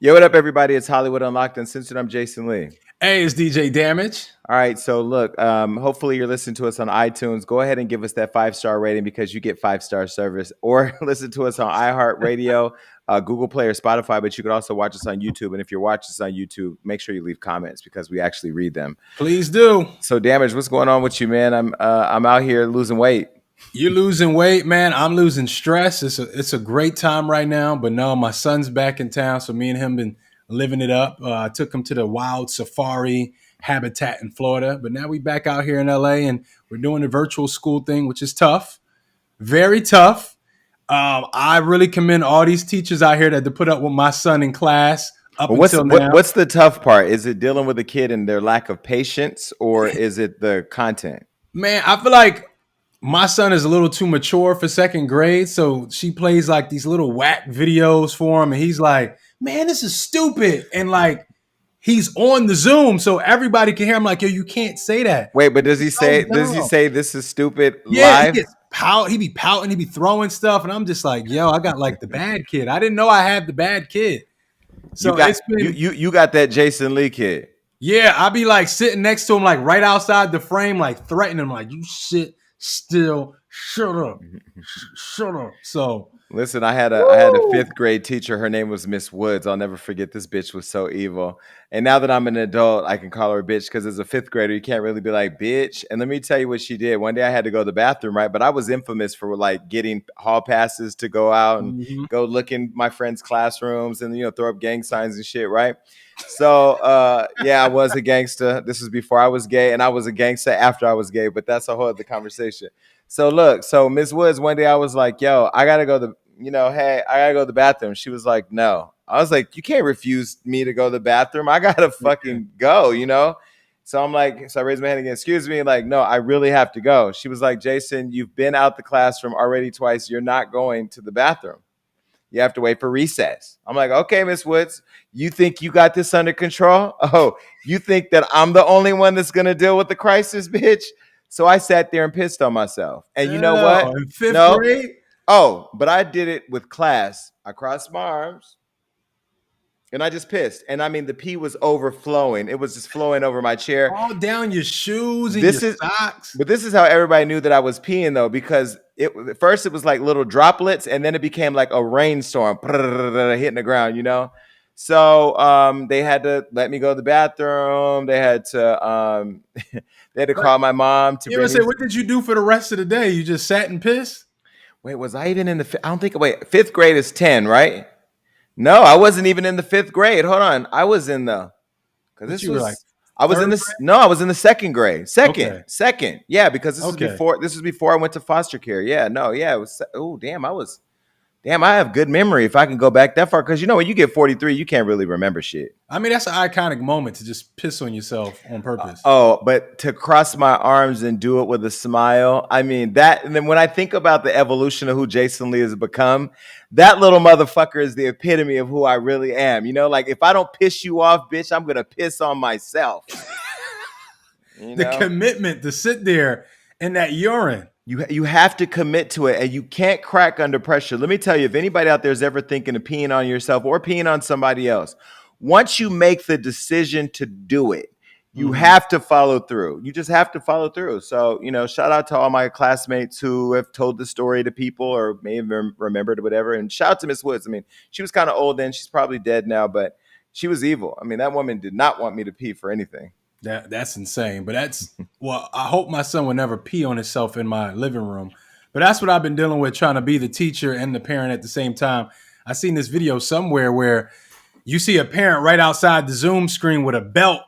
Yo, what up, everybody? It's Hollywood Unlocked Uncensored. I'm Jason Lee. Hey, it's DJ Damage. All right, so look, hopefully you're listening to us on iTunes. Go ahead and give us that 5-star rating because you get 5-star service, or listen to us on iHeartRadio, Google Play, or Spotify. But you could also watch us on YouTube. And if you're watching us on YouTube, make sure you leave comments because we actually read them. Please do. So, Damage, what's going on with you, man? I'm out here losing weight. You're losing weight, man. I'm losing stress. It's a great time right now. But no, my son's back in town, so me and him been living it up. I took him to the wild safari habitat in Florida, but now we back out here in LA and we're doing the virtual school thing, which is tough, very tough. I really commend all these teachers out here that to put up with my son in class up until now. What's the tough part? Is it dealing with a kid and their lack of patience, or is it the content? Man, I feel like my son is a little too mature for second grade, so she plays like these little whack videos for him, and he's like, "Man, this is stupid," and like he's on the Zoom, so everybody can hear him. Like, yo, you can't say that. Wait, but does he say this is stupid live? He be pouting, he be throwing stuff, and I'm just like, yo, I got like the bad kid. I didn't know I had the bad kid. So you got that Jason Lee kid. Yeah, I be like sitting next to him, like right outside the frame, like threatening him, like, you sit still, shut up. So listen, I had a 5th grade teacher. Her name was Miss Woods. I'll never forget. This bitch was so evil. And now that I'm an adult, I can call her a bitch because as a 5th grader, you can't really be like, bitch. And let me tell you what she did. One day I had to go to the bathroom, right? But I was infamous for like getting hall passes to go out and go look in my friends' classrooms and, throw up gang signs and shit, right? So, yeah, I was a gangster. This was before I was gay, and I was a gangster after I was gay, but that's a whole other conversation. So look, Ms. Woods, one day I was like, yo, I gotta go hey, I gotta go to the bathroom. She was like, no. I was like, you can't refuse me to go to the bathroom. I gotta fucking go, So I'm like, so I raised my hand again, excuse me, like, no, I really have to go. She was like, Jason, you've been out the classroom already twice. You're not going to the bathroom. You have to wait for recess. I'm like, okay, Miss Woods, you think you got this under control? Oh, you think that I'm the only one that's gonna deal with the crisis, bitch? So I sat there and pissed on myself. And you know what? In 5th grade? Oh, but I did it with class. I crossed my arms and I just pissed. And I mean, the pee was overflowing. It was just flowing over my chair. All down your shoes and your socks. But this is how everybody knew that I was peeing, though, because at first it was like little droplets and then it became like a rainstorm hitting the ground, So they had to let me go to the bathroom. They had to call my mom to. You ever say, what did you do for the rest of the day? You just sat and pissed? Wait, was I even in the? I don't think. Wait, 5th grade is 10, right? No, I wasn't even in the 5th grade. Hold on, I was in the. Because this was. I was in this. No, I was in the 2nd grade. Second. Yeah, because this was before. This was before I went to foster care. Yeah, no, yeah, it was. Oh, damn, I have good memory if I can go back that far. Because when you get 43, you can't really remember shit. I mean, that's an iconic moment to just piss on yourself on purpose. But to cross my arms and do it with a smile. I mean, that. And then when I think about the evolution of who Jason Lee has become, that little motherfucker is the epitome of who I really am. Like if I don't piss you off, bitch, I'm going to piss on myself. The commitment to sit there in that urine. You have to commit to it, and you can't crack under pressure. Let me tell you, if anybody out there is ever thinking of peeing on yourself or peeing on somebody else, once you make the decision to do it, you have to follow through. You just have to follow through. So, shout out to all my classmates who have told the story to people or may have remembered or whatever. And shout out to Miss Woods. I mean, she was kind of old then. She's probably dead now, but she was evil. I mean, that woman did not want me to pee for anything. That's insane. But I hope my son will never pee on himself in my living room. But that's what I've been dealing with, trying to be the teacher and the parent at the same time. I seen this video somewhere where you see a parent right outside the Zoom screen with a belt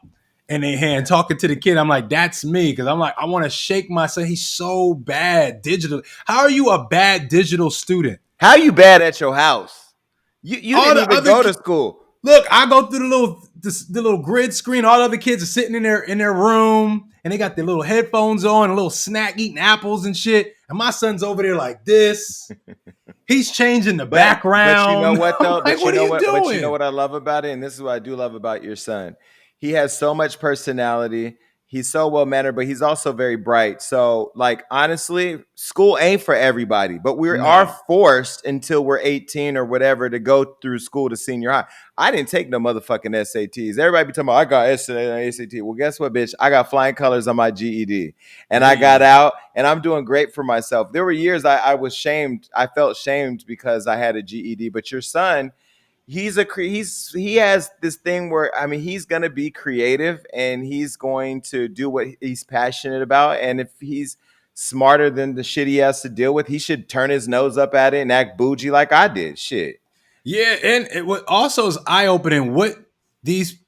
in their hand talking to the kid. I'm like, that's me. Because I'm like, I want to shake my son. He's so bad digital. How are you a bad digital student? How are you bad at your house? You didn't even go to school. Look, I go through the little grid screen. All the other kids are sitting in their room, and they got their little headphones on, a little snack, eating apples and shit. And my son's over there like this. He's changing the background. But you know what, though? Like, what are you doing? But you know what I love about it, and this is what I do love about your son. He has so much personality. He's so well mannered, but he's also very bright. So, like, honestly, school ain't for everybody, but we are No. forced until we're 18 or whatever to go through school to senior high. I didn't take no motherfucking SATs. Everybody be talking about I got SAT. Well, guess what, bitch? I got flying colors on my GED, and There I you got go. out, and I'm doing great for myself. There were years I was shamed. I felt shamed because I had a GED, but your son, he has this thing where, I mean, he's going to be creative and he's going to do what he's passionate about, and if he's smarter than the shit he has to deal with, he should turn his nose up at it and act bougie like I did. Shit. Yeah, and it what also is eye opening what these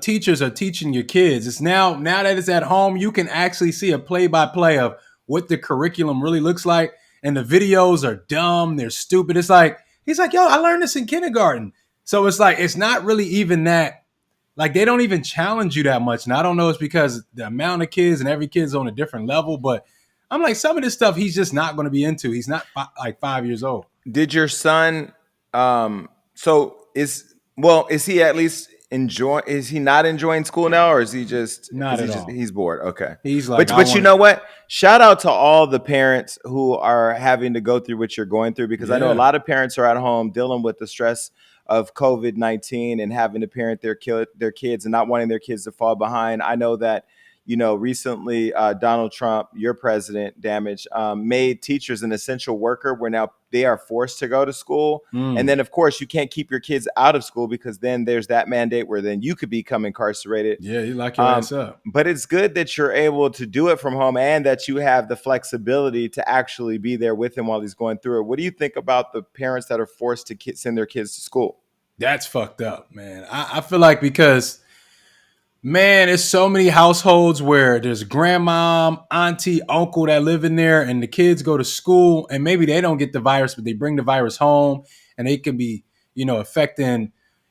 teachers are teaching your kids. It's now that it's at home, you can actually see a play by play of what the curriculum really looks like, and the videos are dumb, they're stupid. It's like he's like, yo, I learned this in kindergarten. So it's like it's not really even that. Like they don't even challenge you that much. And I don't know, it's because the amount of kids and every kid's on a different level, but I'm like some of this stuff he's just not going to be into. He's not like 5 years old. Did your son so is he at least enjoy is he not enjoying school now, or Not at all. he's bored? Okay. He's like, But I you want to. know what? Shout out to all the parents who are having to go through what you're going through, because I know a Yeah. lot of parents are at home dealing with the stress of COVID-19 and having to parent their kids and not wanting their kids to fall behind. I know that, recently Donald Trump, your president, made teachers an essential worker, where now they are forced to go to school. And Mm. then, of course, you can't keep your kids out of school, because then there's that mandate where then you could become incarcerated. Yeah, you lock your Um, ass up. but it's good that you're able to do it from home and that you have the flexibility to actually be there with him while he's going through it. What do you think about the parents that are forced to send their kids to school? That's fucked up, man. I feel like because man, there's so many households where there's grandma, auntie, uncle that live in there, and the kids go to school, and maybe they don't get the virus, but they bring the virus home, and they can be, affecting,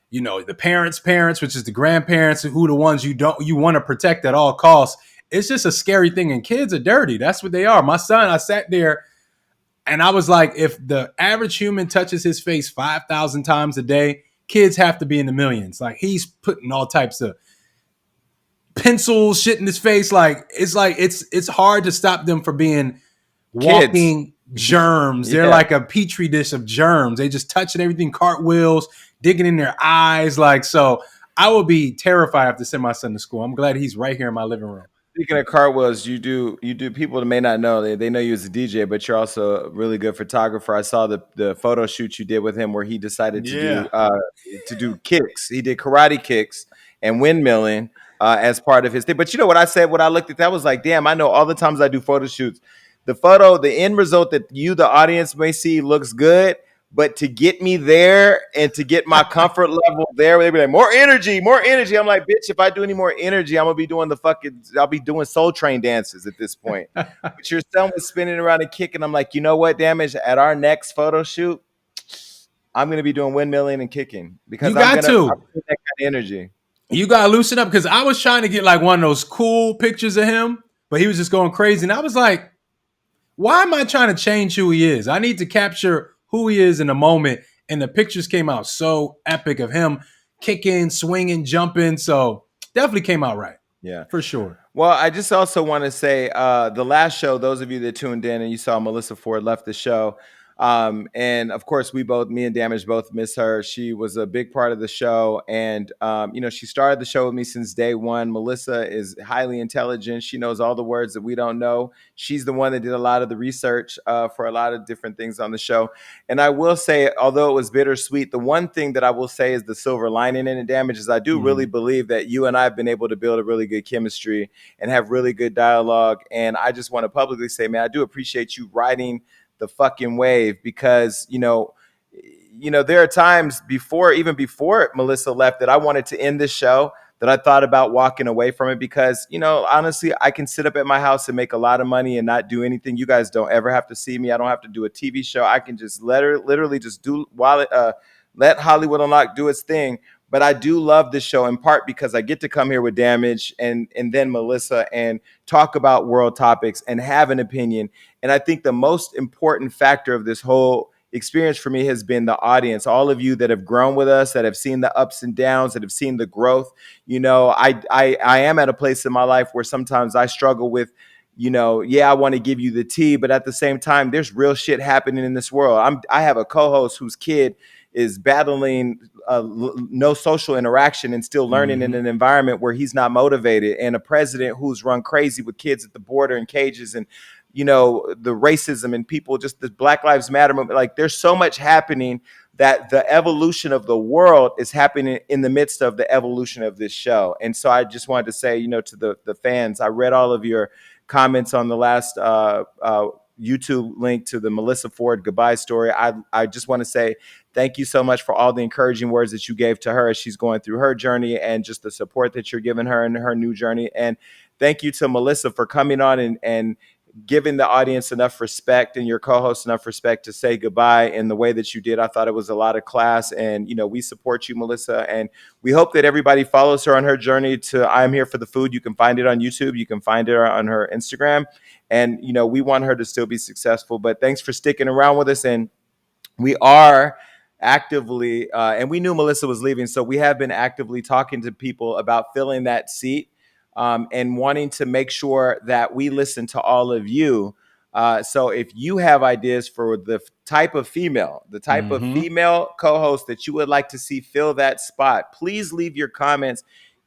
the parents, which is the grandparents, who the ones you want to protect at all costs. It's just a scary thing, and kids are dirty. That's what they are. My son, I sat there and I was like, if the average human touches his face 5,000 times a day, kids have to be in the millions. Like he's putting all types of pencil shit in his face. It's hard to stop them from being Kids. walking germs. They're Yeah. like a petri dish of germs. They just touching everything, cartwheels, digging in their eyes. Like so, I would be terrified to send my son to school. I'm glad he's right here in my living room. Speaking of cartwheels, you do people that may not know, they know you as a DJ, but you're also a really good photographer. I saw the photo shoot you did with him where he decided Yeah. to do kicks. He did karate kicks and windmilling as part of his thing. But you know what I said? What I looked at that was like, damn, I know all the times I do photo shoots, the end result that you, the audience, may see looks good. But to get me there and to get my comfort level there, they be like, more energy, more energy. I'm like, bitch, if I do any more energy, I'm gonna be doing I'll be doing Soul Train dances at this point. But your son was spinning around and kicking. I'm like, you know what, Damage? At our next photo shoot, I'm gonna be doing windmilling and kicking, because You got I'm to. that kind of energy. You gotta loosen up because I was trying to get like one of those cool pictures of him, but he was just going crazy. And I was like, why am I trying to change who he is? I need to capture who he is in a moment. And the pictures came out so epic of him kicking, swinging, jumping. So definitely came out right Yeah. for sure. Well, I just also want to say the last show, those of you that tuned in and you saw Melissa Ford left the show. And of course, me and Damage both miss her. She was a big part of the show. And, she started the show with me since day one. Melissa is highly intelligent. She knows all the words that we don't know. She's the one that did a lot of the research for a lot of different things on the show. And I will say, although it was bittersweet, the one thing that I will say is the silver lining in it, Damage, is I do really Mhm. believe that you and I have been able to build a really good chemistry and have really good dialogue. And I just want to publicly say, man, I do appreciate you riding the fucking wave, because there are times even before Melissa left, that I wanted to end this show, that I thought about walking away from it, because honestly, I can sit up at my house and make a lot of money and not do anything. You guys don't ever have to see me. I don't have to do a TV show. I can just literally just do let Hollywood Unlocked do its thing. But I do love this show in part because I get to come here with Damage and then Melissa and talk about world topics and have an opinion. And I think the most important factor of this whole experience for me has been the audience, all of you that have grown with us, that have seen the ups and downs, that have seen the growth. I am at a place in my life where sometimes I struggle with, yeah, I want to give you the tea, but at the same time, there's real shit happening in this world. I have a co-host whose kid is battling no social interaction and still learning in Mm-hmm. an environment where he's not motivated, and a president who's run crazy with kids at the border in cages, and the racism and people, just the Black Lives Matter movement. Like, there's so much happening that the evolution of the world is happening in the midst of the evolution of this show. And so I just wanted to say, to the fans, I read all of your comments on the last YouTube link to the Melissa Ford goodbye story. I just want to say thank you so much for all the encouraging words that you gave to her as she's going through her journey, and just the support that you're giving her in her new journey. And thank you to Melissa for coming on and giving the audience enough respect, and your co-host enough respect to say goodbye in the way that you did. I thought it was a lot of class, and we support you, Melissa, and we hope that everybody follows her on her journey to I'm Here for the Food. You can find it on YouTube, you can find it on her Instagram, and we want her to still be successful. But thanks for sticking around with us, and we are actively, and we knew Melissa was leaving, so we have been actively talking to people about filling that seat, and wanting to make sure that we listen to all of you. So if you have ideas for the type of female, Mm-hmm. co-host that you would like to see fill that spot, please leave your comments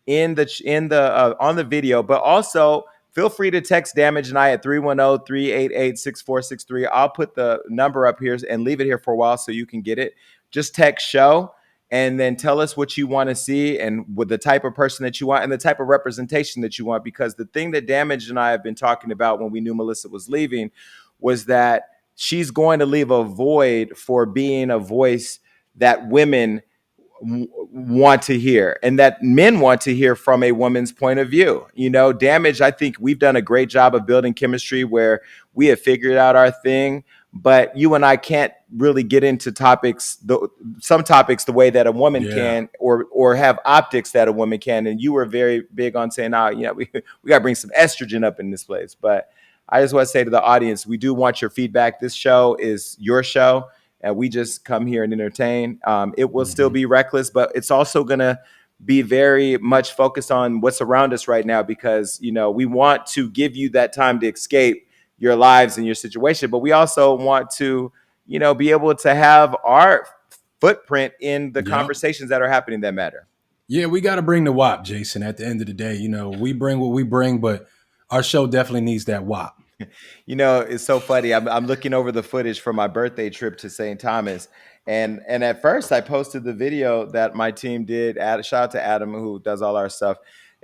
in the on the video, but also feel free to text Damage and I at 310-388-6463. I'll put the number up here and leave it here for a while so you can get it. Just text show and then tell us what you want to see, and with the type of person that you want and the type of representation that you want. Because the thing that Damage and I have been talking about when we knew Melissa was leaving was that she's going to leave a void for being a voice that women want to hear, and that men want to hear from a woman's point of view. Damage, I think we've done a great job of building chemistry where we have figured out our thing, but you and I can't really get into some topics the way that a woman Yeah. can, or have optics that a woman can. And you were very big on saying, we got to bring some estrogen up in this place. But I just want to say to the audience, we do want your feedback. This show is your show, and we just come here and entertain. It will still Mm-hmm. be reckless, but it's also going to be very much focused on what's around us right now, because we want to give you that time to escape your lives and your situation, but we also want to be able to have our footprint in the Yep. conversations that are happening that matter. Yeah, we got to bring the WAP, Jason. At the end of the day, we bring what we bring, but our show definitely needs that WAP. It's so funny. I'm looking over the footage from my birthday trip to St. Thomas, and at first I posted the video that my team did. Shout out to Adam, who does all our stuff.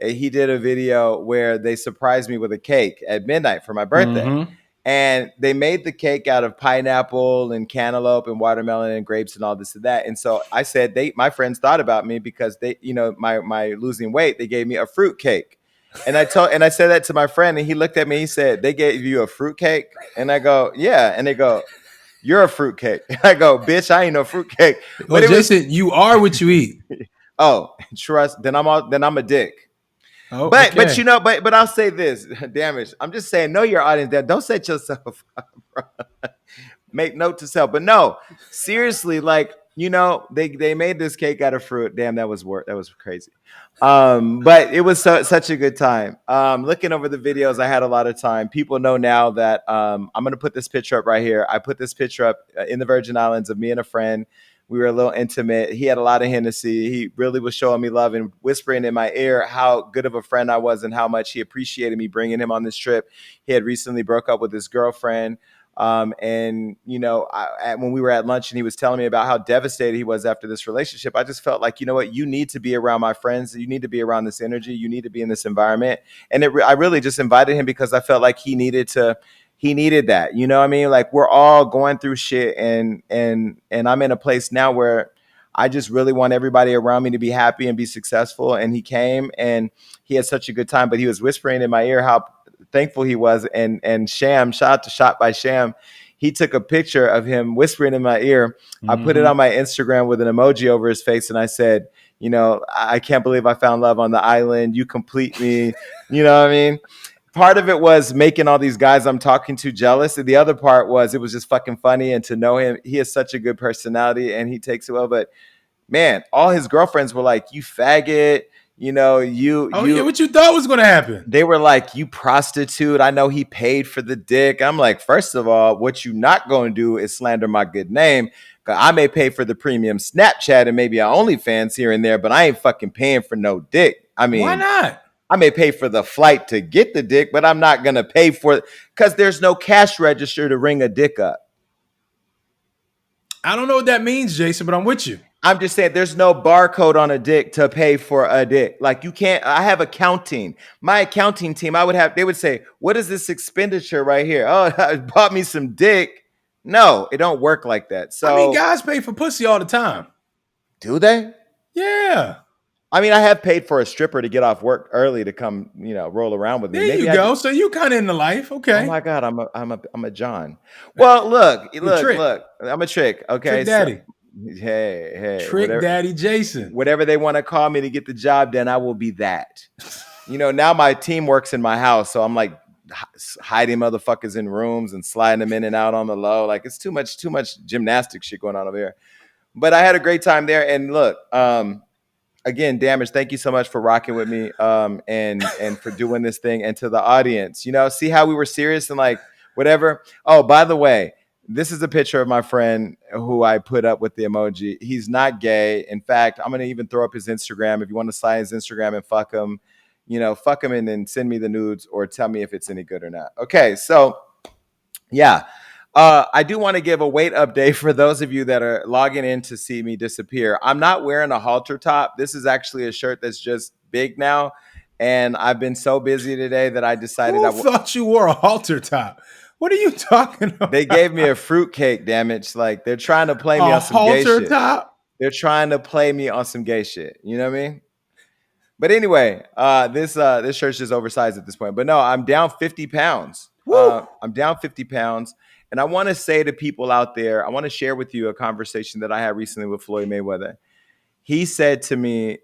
He did a video where they surprised me with a cake at midnight for my birthday, Mm-hmm. and they made the cake out of pineapple and cantaloupe and watermelon and grapes and all this and that. And so I said, my friends thought about me because they, my losing weight, they gave me a fruit cake. And I said that to my friend, and he looked at me. He said, "They gave you a fruit cake?" And I go, "Yeah." And they go, "You're a fruit cake." I go, "Bitch, I ain't no fruit cake." Well, But it was, Jason, you are what you eat. oh, trust. Then I'm a dick. Oh, But okay. but I'll say this, Damage. I'm just saying, know your audience. Don't set yourself up, bro. Make note to self. But no, seriously, like, they made this cake out of fruit. Damn, that was crazy. But it was such a good time. Looking over the videos, I had a lot of time. People know now that I'm gonna put this picture up right here. I put this picture up in the Virgin Islands of me and a friend. We were a little intimate. He had a lot of Hennessy. He really was showing me love and whispering in my ear how good of a friend I was and how much he appreciated me bringing him on this trip. He had recently broke up with his girlfriend. And when we were at lunch and he was telling me about how devastated he was after this relationship, I just felt like, what, you need to be around my friends. You need to be around this energy. You need to be in this environment. And I really just invited him because I felt like he needed that. You know what I mean? Like, we're all going through shit, and I'm in a place now where I just really want everybody around me to be happy and be successful. And he came and he had such a good time, but he was whispering in my ear how thankful he was. And Sham, shout out to Shot by Sham, he took a picture of him whispering in my ear. I put it Mm-hmm. on my Instagram with an emoji over his face, and I said, I can't believe I found love on the island. You complete me. You know what I mean? part of it was making all these guys I'm talking to jealous, and the other part was it was just fucking funny and to know him. He has such a good personality, and he takes it well. But man, all his girlfriends were like, "You faggot." You know, Oh yeah, what you thought was gonna happen? they were like, "You prostitute. I know he paid for the dick." I'm like, first of all, what you not going to do is slander my good name. 'Cause I may pay for the premium Snapchat and maybe a OnlyFans here and there, but I ain't fucking paying for no dick. I Why mean, not? I may pay for the flight to get the dick, but I'm not going to pay for it because there's no cash register to ring a dick up. I don't know what that means, Jason, but I'm with you. I'm just saying there's no barcode on a dick to pay for a dick. Like you can't, I have accounting. My accounting team, they would say, what is this expenditure right here? Oh, I bought me some dick. No, it don't work like that. I mean, So guys pay for pussy all the time. do they? Yeah. I mean, I have paid for a stripper to get off work early to come, roll around with me. There you go. So you kind of in the life. Oh Okay. my God, I'm a John. Well, look, trick. look. I'm a trick. Okay. Trick daddy. So, hey. Trick daddy Jason. Whatever they want to call me to get the job done, I will be that. Now my team works in my house, so I'm like hiding motherfuckers in rooms and sliding them in and out on the low. Like it's too much gymnastics shit going on over here. But I had a great time there. And look, again, Damage, thank you so much for rocking with me and for doing this thing. And to the audience, see how we were serious and like whatever. Oh, by the way, this is a picture of my friend who I put up with the emoji. He's not gay. In fact, I'm going to even throw up his Instagram. If you want to slide his Instagram and fuck him, fuck him and then send me the nudes or tell me if it's any good or not. Okay, so yeah. I do want to give a weight update for those of you that are logging in to see me disappear. I'm not wearing a halter top. This is actually a shirt that's just big now. And I've been so busy today that I decided I thought you wore a halter top. What are you talking about? They gave me a fruitcake, damn it. Like they're trying to play me on some gay shit. Top? They're trying to play me on some gay shit. You know what I mean? But anyway, this shirt's just oversized at this point. But no, I'm down 50 pounds. I'm down 50 pounds. And I want to say to people out there, I want to share with you a conversation that I had recently with Floyd Mayweather. He said to me,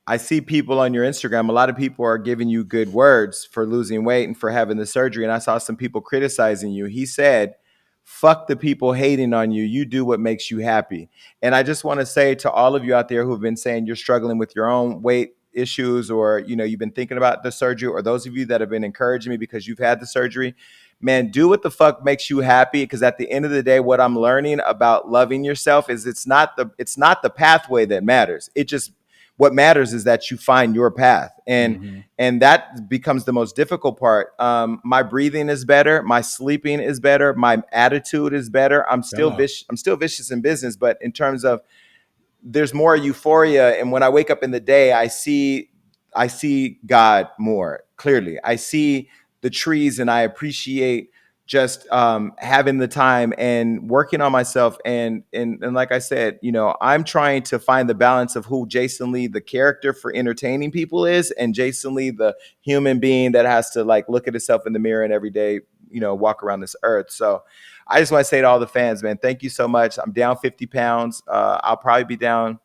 I see people on your Instagram, a lot of people are giving you good words for losing weight and for having the surgery. And I saw some people criticizing you. He said, fuck the people hating on you. You do what makes you happy. And I just want to say to all of you out there who've been saying you're struggling with your own weight issues or, you've been thinking about the surgery, or those of you that have been encouraging me because you've had the surgery, man, do what the fuck makes you happy. Because at the end of the day, what I'm learning about loving yourself is it's not the pathway that matters. What matters is that you find your path, and that becomes the most difficult part. My breathing is better, my sleeping is better, my attitude is better. I'm still vicious in business, but in terms of there's more euphoria, and when I wake up in the day, I see God more clearly. I see the trees, and I appreciate just having the time and working on myself. And like I said, I'm trying to find the balance of who Jason Lee, the character for entertaining people, is, and Jason Lee, the human being that has to like look at himself in the mirror and every day, walk around this earth. So I just want to say to all the fans, man, thank you so much. I'm down 50 pounds. I'll probably be down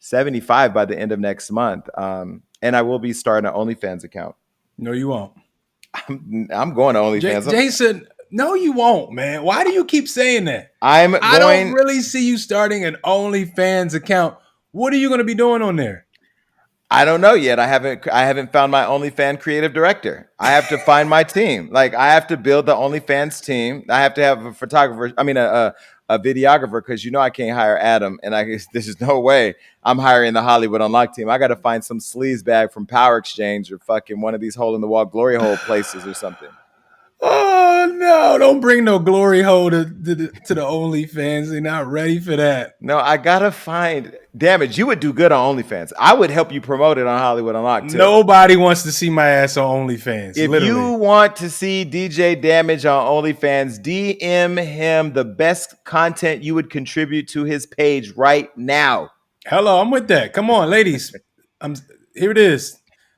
75 by the end of next month. And I will be starting an OnlyFans account. No, you won't. I'm going to OnlyFans. Jason, no, you won't, man. Why do you keep saying that? I don't really see you starting an OnlyFans account. What are you going to be doing on there? I don't know yet. I haven't found my OnlyFans creative director. I have to find my team. Like I have to build the OnlyFans team. I have to have a photographer. I mean, a videographer, because I can't hire Adam, and there's no way I'm hiring the Hollywood Unlocked team. I got to find some sleaze bag from Power Exchange or fucking one of these hole in the wall glory hole places or something. Oh no! Don't bring no glory hole to the OnlyFans. They're not ready for that. No, I gotta find. Damn it, you would do good on OnlyFans. I would help you promote it on Hollywood Unlocked too. Nobody wants to see my ass on OnlyFans. If literally. you want to see DJ Damage on OnlyFans, DM him the best content you would contribute to his page right now. Hello, I'm with that. Come on, ladies. Here it is.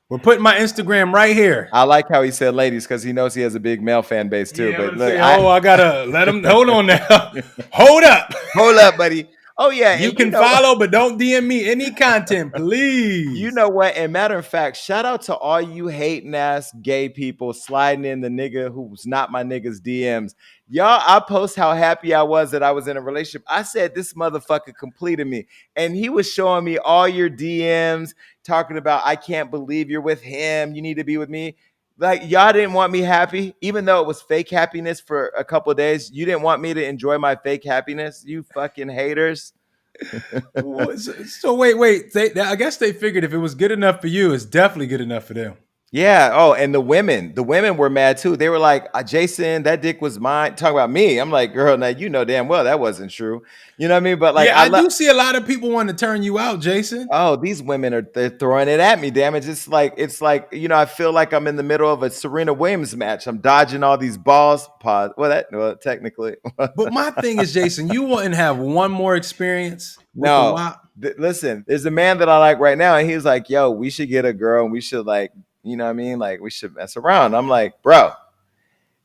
We're putting my Instagram right here. I like how he said ladies, because he knows he has a big male fan base too. Yeah, but look, I gotta let him. Hold on now. Hold up, buddy. Oh yeah, You and you can know follow, but don't DM me any content, you please. know what? And matter of fact, shout out to all you hating ass gay people sliding in the nigga who's not my nigga's DMs. Y'all, I post how happy I was that I was in a relationship. I said this motherfucker completed me. And he was showing me all your DMs, talking about, I can't believe you're with him. You need to be with me. Like, y'all didn't want me happy, even though it was fake happiness for a couple of days. You didn't want me to enjoy my fake happiness, you fucking haters. So wait. I guess they figured if it was good enough for you, it's definitely good enough for them. Yeah. Oh, and the women were mad too. They were like, Jason, that dick was mine. Talking about me. I'm like, girl, now you know damn well that wasn't true. You know what I mean? But like, Yeah, I I love. do see a lot of people want to turn you out, Jason. Oh, these women they're throwing it at me. Damn it! It's like I feel like I'm in the middle of a Serena Williams match. I'm dodging all these balls. Pause. Well, technically, But my thing is, Jason, you wouldn't have one more experience with the no. WAP. Listen, there's a man that I like right now, and he's like, "Yo, we should get a girl, and we should like, you know what I mean? Like, we should mess around." I'm like, bro.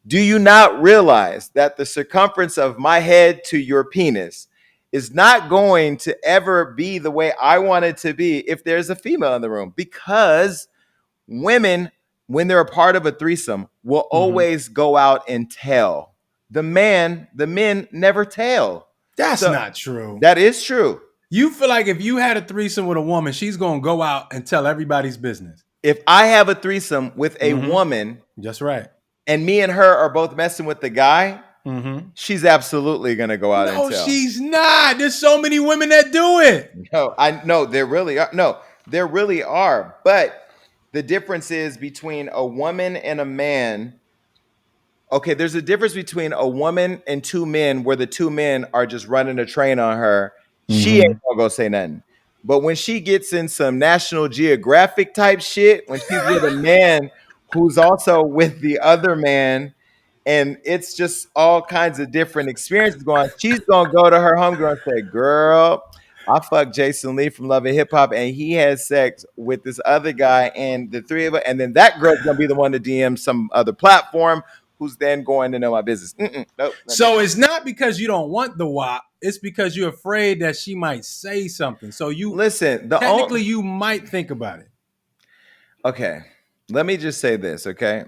Do you not realize that the circumference of my head to your penis is not going to ever be the way I want it to be if there's a female in the room? Because women, when they're a part of a threesome, will Mhm. always go out and tell. The men never tell. That's So not true. that is true. You feel like if you had a threesome with a woman, she's gonna go out and tell everybody's business. If I have a threesome with a Mm-hmm. woman That's right. and me and her are both messing with the guy, Mm-hmm. she's absolutely going to go out and No, tell. she's not. There's so many women that do it. No, I no, there really are. No, there really are. But the difference is between a woman and a man. Okay, there's a difference between a woman and two men where the two men are just running a train on her. She ain't Mm-hmm. gonna go say nothing. But when she gets in some National Geographic type shit, when she's with a man who's also with the other man, and it's just all kinds of different experiences going on. She's gonna go to her homegirl and say, "Girl, I fucked Jason Lee from Love and Hip Hop, and he had sex with this other guy, and the three of us." And then that girl's gonna be the one to DM some other platform, who's then going to know my business. Nope, not doing So it's not because you don't want the WAP. It's because you're afraid that she might say something. So it. you Listen, technically you might think about it. okay. Let me just say this, okay?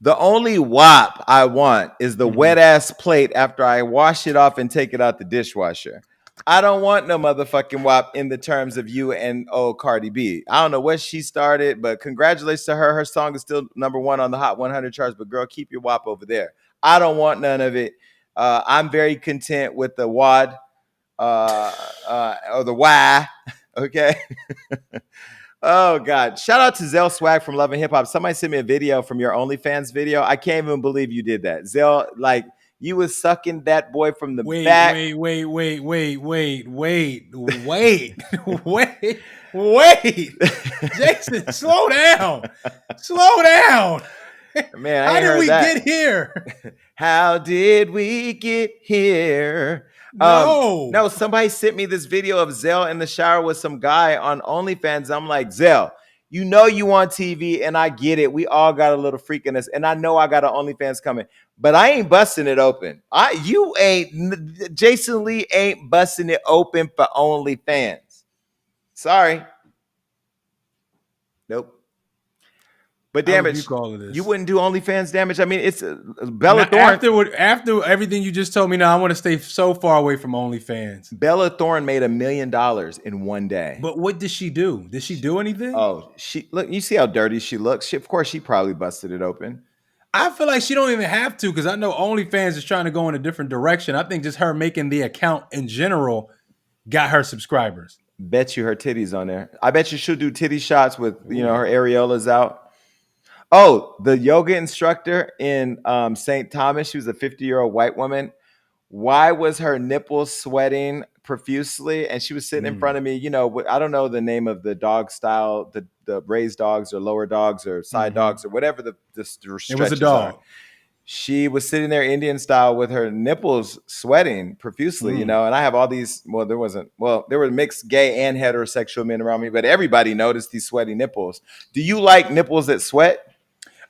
The only WAP I want is the Mm-hmm. wet ass plate after I wash it off and take it out the dishwasher. I don't want no motherfucking WAP in the terms of you and Cardi B. I don't know what she started, but congratulations to her. Her song is still #1 on the Hot 100 charts, but girl, keep your WAP over there. I don't want none of it. I'm very content with the WAD or the Y, okay? Oh God! Shout out to Zell Swag from Love and Hip Hop. Somebody sent me a video from your OnlyFans video. I can't even believe you did that, Zell. Like you was sucking that boy from the Wait, back. wait, wait, wait, wait, wait, wait, wait, wait, wait. Jason, slow down. Slow down. Man, I How ain't did heard we that. get here? How did we get here? No. No, somebody sent me this video of Zell in the shower with some guy on OnlyFans. I'm like, Zell, you know you on TV, and I get it. We all got a little freakiness, and I know I got an OnlyFans coming, but I ain't busting it open. Jason Lee ain't busting it open for OnlyFans. Sorry, nope. But I damage, rebuke all of you this. wouldn't do OnlyFans damage. I mean, it's Now, Bella Thorne. after everything you just told me, now I want to stay so far away from OnlyFans. Bella Thorne made $1 million in one day. But what did she do? Did she do anything? Oh, she look. You see how dirty she looks. Of course, she probably busted it open. I feel like she don't even have to because I know OnlyFans is trying to go in a different direction. I think just her making the account in general got her subscribers. Bet you her titties on there. I bet you she'll do titty shots with her Ooh. areolas out. Oh, the yoga instructor in St. Thomas. She was a 50-year-old white woman. Why was her nipples sweating profusely? And she was sitting in front Mm. of me. I don't know the name of the dog style, the raised dogs or lower dogs or side Mm-hmm. dogs or whatever the It was a stretches are. dog. She was sitting there Indian style with her nipples sweating profusely, Mm. and I have all these. There were mixed gay and heterosexual men around me, but everybody noticed these sweaty nipples. Do you like nipples that sweat?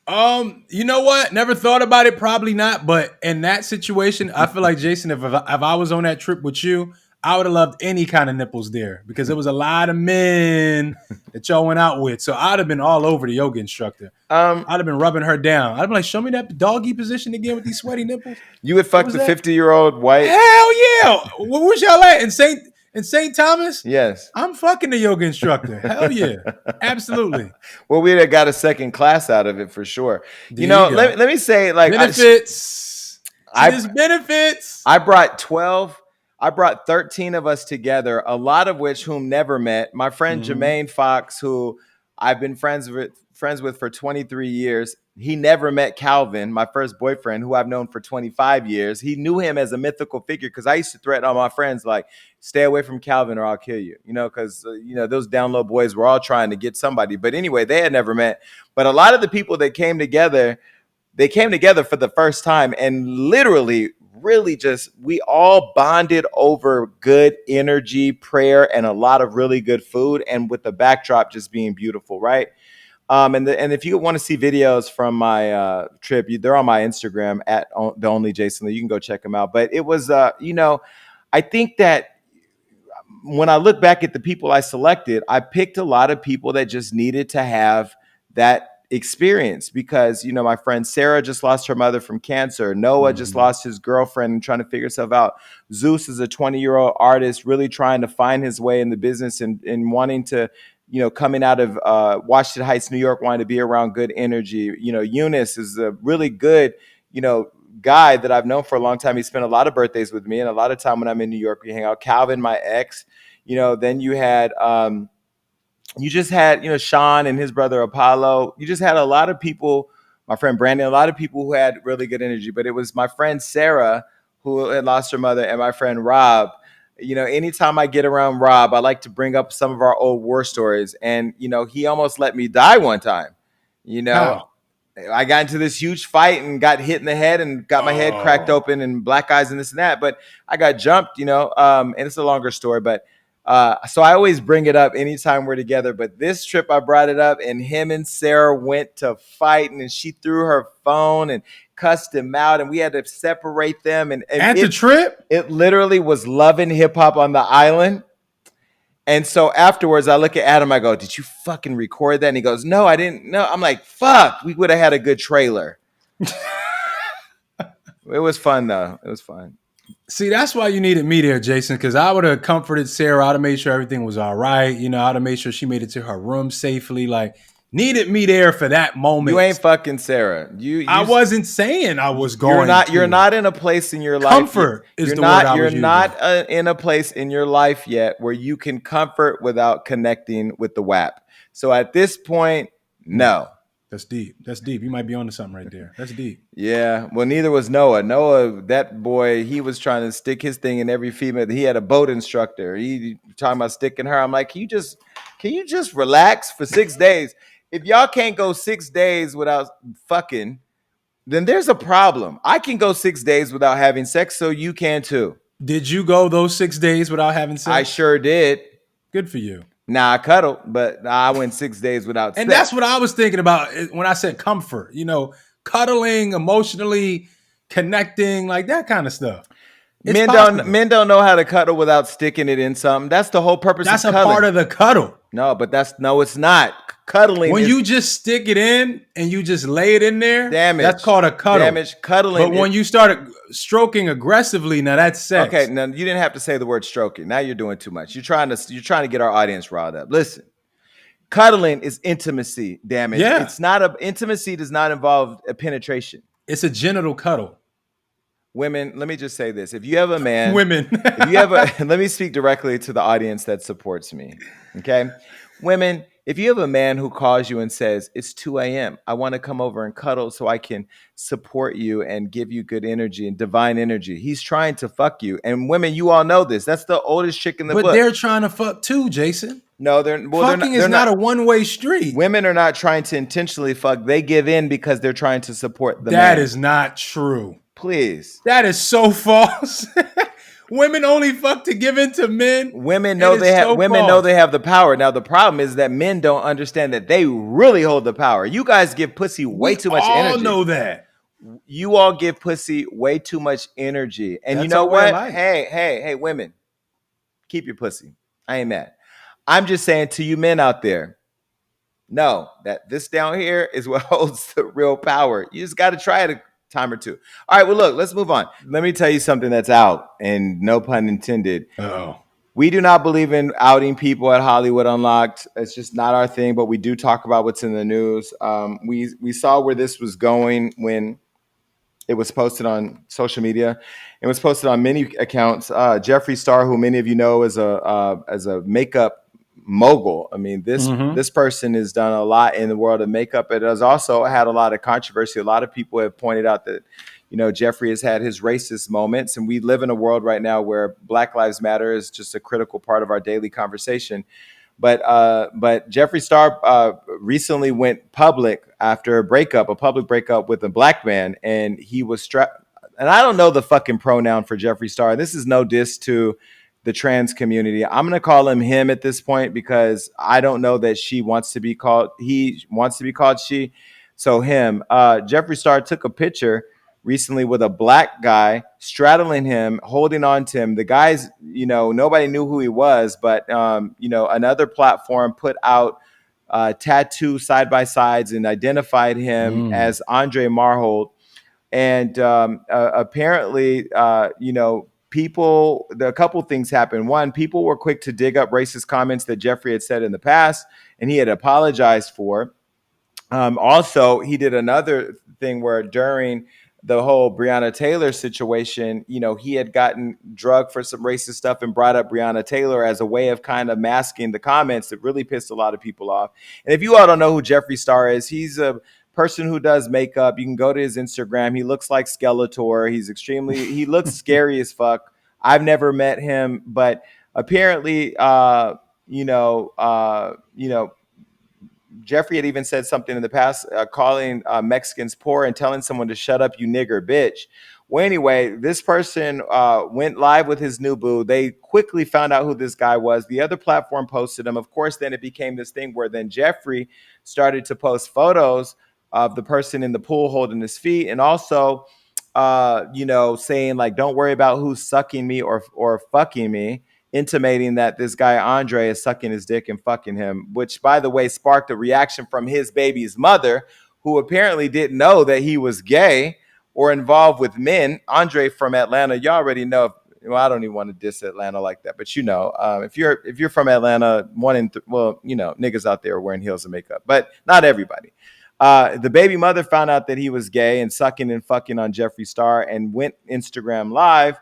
You know what? Never thought about it. Probably not. But in that situation, I feel like Jason, if I was on that trip with you, I would have loved any kind of nipples there because there was a lot of men that y'all went out with. So I'd have been all over the yoga instructor. Um, I'd have been rubbing her down. I'd be like, show me that doggy position again with these sweaty nipples. you would What fuck was the that? 50-year-old white. Hell yeah. Where's y'all at? In St. Thomas? Yes. I'm fucking the yoga instructor. Hell yeah. Absolutely. Well, we'd have got a second class out of it for sure. There you go. Let me say, like, Benefits. See, I there's benefits. I brought 12. I brought 13 of us together, a lot of which whom never met. My friend Jermaine Fox, who I've been friends with for 23 years. He never met Calvin, my first boyfriend, who I've known for 25 years. He knew him as a mythical figure because I used to threaten all my friends, like, stay away from Calvin or I'll kill you, because, those down low boys were all trying to get somebody. But anyway, they had never met. But a lot of the people that came together, they came together for the first time and literally really just, we all bonded over good energy, prayer, and a lot of really good food, and with the backdrop just being beautiful, right? And if you want to see videos from my trip, they're on my Instagram at the only Jason Lee. You can go check them out. But it was, I think that when I look back at the people I selected, I picked a lot of people that just needed to have that experience because, my friend Sarah just lost her mother from cancer. Noah just lost his girlfriend and trying to figure himself out. Zeus is a 20-year-old artist really trying to find his way in the business and wanting to, coming out of Washington Heights, New York, wanting to be around good energy. Eunice is a really good, guy that I've known for a long time. He spent a lot of birthdays with me and a lot of time when I'm in New York, we hang out. Calvin, my ex, then you had, you just had, Sean and his brother Apollo. You just had a lot of people, my friend Brandon, a lot of people who had really good energy. But it was my friend Sarah who had lost her mother and my friend Rob. Anytime I get around Rob, I like to bring up some of our old war stories. And, he almost let me die one time. How? I got into this huge fight and got hit in the head and got my head cracked open and black eyes and this and that. But I got jumped, and it's a longer story. But so I always bring it up anytime we're together. But this trip I brought it up and him and Sarah went to fighting and she threw her phone and cussed him out and we had to separate them. And At the trip? It literally was Love and Hip Hop on the Island. And so afterwards, I look at Adam, I go, did you fucking record that? And he goes, no, I didn't. No, I'm like, fuck, we would have had a good trailer. It was fun, though. It was fun. See, that's why you needed me there, Jason, because I would have comforted Sarah. I'd have made sure everything was all right. I'd have made sure she made it to her room safely. Like, needed me there for that moment. You ain't fucking Sarah. I wasn't saying I was going. You're not in a place in your life. Comfort is the word I was using. You're not in a place in your life yet where you can comfort without connecting with the WAP. So at this point, no. That's deep. That's deep. You might be onto something right there. That's deep. Yeah. Well, neither was Noah. Noah, that boy, he was trying to stick his thing in every female. He had a boat instructor. He talking about sticking her. I'm like, can you just relax for 6 days? If y'all can't go 6 days without fucking, then there's a problem. I can go 6 days without having sex, so you can too. Did you go those 6 days without having sex? I sure did. Good for you. Nah, I cuddled, but I went 6 days without sex. And that's what I was thinking about when I said comfort. Cuddling, emotionally connecting, like that kind of stuff. Men don't know how to cuddle without sticking it in something. That's the whole purpose of cuddling. That's a part of the cuddle. No, but it's not. Cuddling. When you just stick it in and you just lay it in there, that's called a cuddle. Cuddling. But when you start stroking aggressively, now that's sex. Okay, now you didn't have to say the word stroking. Now you're doing too much. You're trying to get our audience riled up. Listen, cuddling is intimacy. Damage. Yeah. It's not intimacy does not involve a penetration. It's a genital cuddle. Women, let me just say this. If you have a man, let me speak directly to the audience that supports me. Okay. Women, if you have a man who calls you and says, it's 2 a.m., I want to come over and cuddle so I can support you and give you good energy and divine energy. He's trying to fuck you. And women, you all know this. That's the oldest chick in the book. But they're trying to fuck too, Jason. No, fucking is not a one-way street. Women are not trying to intentionally fuck. They give in because they're trying to support the man. That is not true. Please. That is so false. Women only fuck to give in to men. Women know they have the power. Now the problem is that men don't understand that they really hold the power. You guys give pussy way too much energy. We all know that. You all give pussy way too much energy. And you know what? Hey, women. Keep your pussy. I ain't mad. I'm just saying to you men out there, know that this down here is what holds the real power. You just got to try it a time or two. All right, well, look, let's move on. Let me tell you something that's out, and no pun intended. Oh. We do not believe in outing people at Hollywood Unlocked. It's just not our thing, but we do talk about what's in the news. We saw where this was going when it was posted on social media. It was posted on many accounts. Jeffree Starr, who many of you know as a makeup mogul. I mean, Mm-hmm. this person has done a lot in the world of makeup. It has also had a lot of controversy. A lot of people have pointed out that, you know, Jeffree has had his racist moments, and we live in a world right now where Black Lives Matter is just a critical part of our daily conversation. But Jeffree Star recently went public after a public breakup with a black man, and he was strapped. And I don't know the fucking pronoun for Jeffree Star. This is no diss to the trans community. I'm gonna call him at this point because I don't know that she wants to be called. He wants to be called she. So him. Jeffree Star took a picture recently with a black guy straddling him, holding on to him. The guy's, you know, nobody knew who he was, but you know, another platform put out tattoo side by sides and identified him Mm. as Andre Marhold. And apparently, you know, a couple things happened. One, people were quick to dig up racist comments that Jeffree had said in the past, and he had apologized for. Also, he did another thing where during the whole Breonna Taylor situation, you know, he had gotten drugged for some racist stuff and brought up Breonna Taylor as a way of kind of masking the comments that really pissed a lot of people off. And if you all don't know who Jeffree Star is, he's a person who does makeup. You can go to his Instagram. He looks like Skeletor. He looks scary as fuck. I've never met him, but apparently, you know, Jeffree had even said something in the past, calling Mexicans poor and telling someone to shut up, you nigger bitch. Well, anyway, this person went live with his new boo. They quickly found out who this guy was. The other platform posted him. Of course, then it became this thing where then Jeffree started to post photos of the person in the pool holding his feet, and also, you know, saying like, "Don't worry about who's sucking me or fucking me." Intimating that this guy Andre is sucking his dick and fucking him, which, by the way, sparked a reaction from his baby's mother, who apparently didn't know that he was gay or involved with men. Andre from Atlanta, you already know. Well, I don't even want to diss Atlanta like that, but you know, if you're from Atlanta, well, you know, niggas out there are wearing heels and makeup, but not everybody. The baby mother found out that he was gay and sucking and fucking on Jeffree Star and went Instagram live,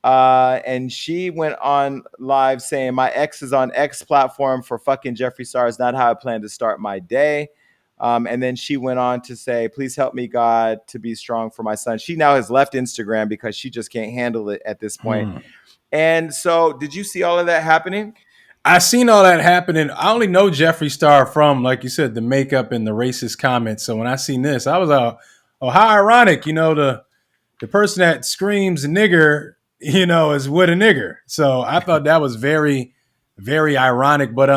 and she went on live saying, "My ex is on X platform for fucking Jeffree Star is not how I plan to start my day." And then she went on to say, "Please help me, God, to be strong for my son." She now has left Instagram because she just can't handle it at this point. Mm. And so, did you see all of that happening? I seen all that happening. I only know Jeffree Star from, like you said, the makeup and the racist comments. So when I seen this, I was oh, how ironic, you know, the person that screams nigger, you know, is with a nigger. So I thought that was very, very ironic. But I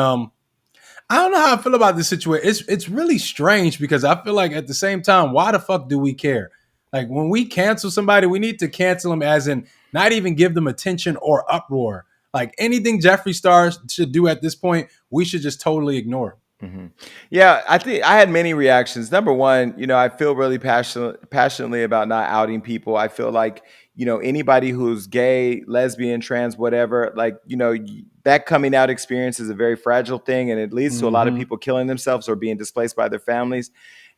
don't know how I feel about this situation. It's really strange because I feel like at the same time, why the fuck do we care? Like when we cancel somebody, we need to cancel them as in not even give them attention or uproar. Like anything Jeffree Star should do at this point, we should just totally ignore. Mm-hmm. Yeah, I think I had many reactions. Number one, you know, I feel really passionately about not outing people. I feel like, you know, anybody who's gay, lesbian, trans, whatever, like, you know, that coming out experience is a very fragile thing, and it leads to a lot of Mm-hmm. people killing themselves or being displaced by their families.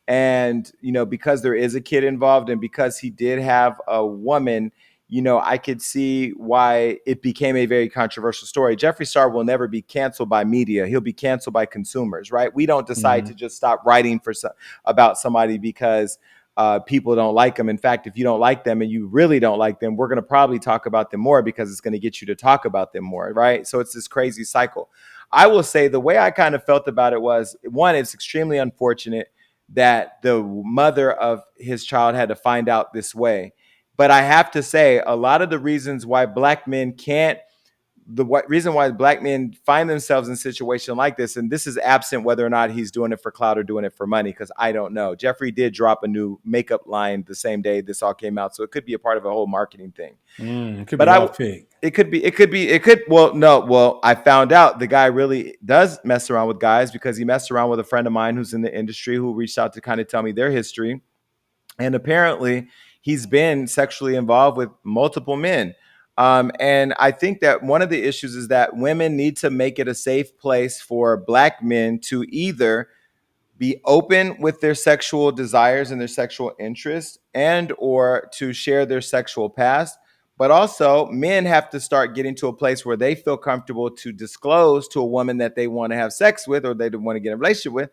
And, you know, because there is a kid involved and because he did have a woman, you know, I could see why it became a very controversial story. Jeffree Star will never be canceled by media. He'll be canceled by consumers, right? We don't decide Mm-hmm. to just stop writing about somebody because people don't like them. In fact, if you don't like them and you really don't like them, we're going to probably talk about them more because it's going to get you to talk about them more, right? So it's this crazy cycle. I will say the way I kind of felt about it was, one, it's extremely unfortunate that the mother of his child had to find out this way. But I have to say, a lot of the reasons why black men can't reason why black men find themselves in a situation like this, and this is absent whether or not he's doing it for clout or doing it for money, because I don't know. Jeffree did drop a new makeup line the same day this all came out, so it could be a part of a whole marketing thing. It could But be all fake. I found out the guy really does mess around with guys, because he messed around with a friend of mine who's in the industry who reached out to kind of tell me their history. And apparently he's been sexually involved with multiple men. And I think that one of the issues is that women need to make it a safe place for black men to either be open with their sexual desires and their sexual interests, and or to share their sexual past. But also men have to start getting to a place where they feel comfortable to disclose to a woman that they want to have sex with, or they want to get in a relationship with,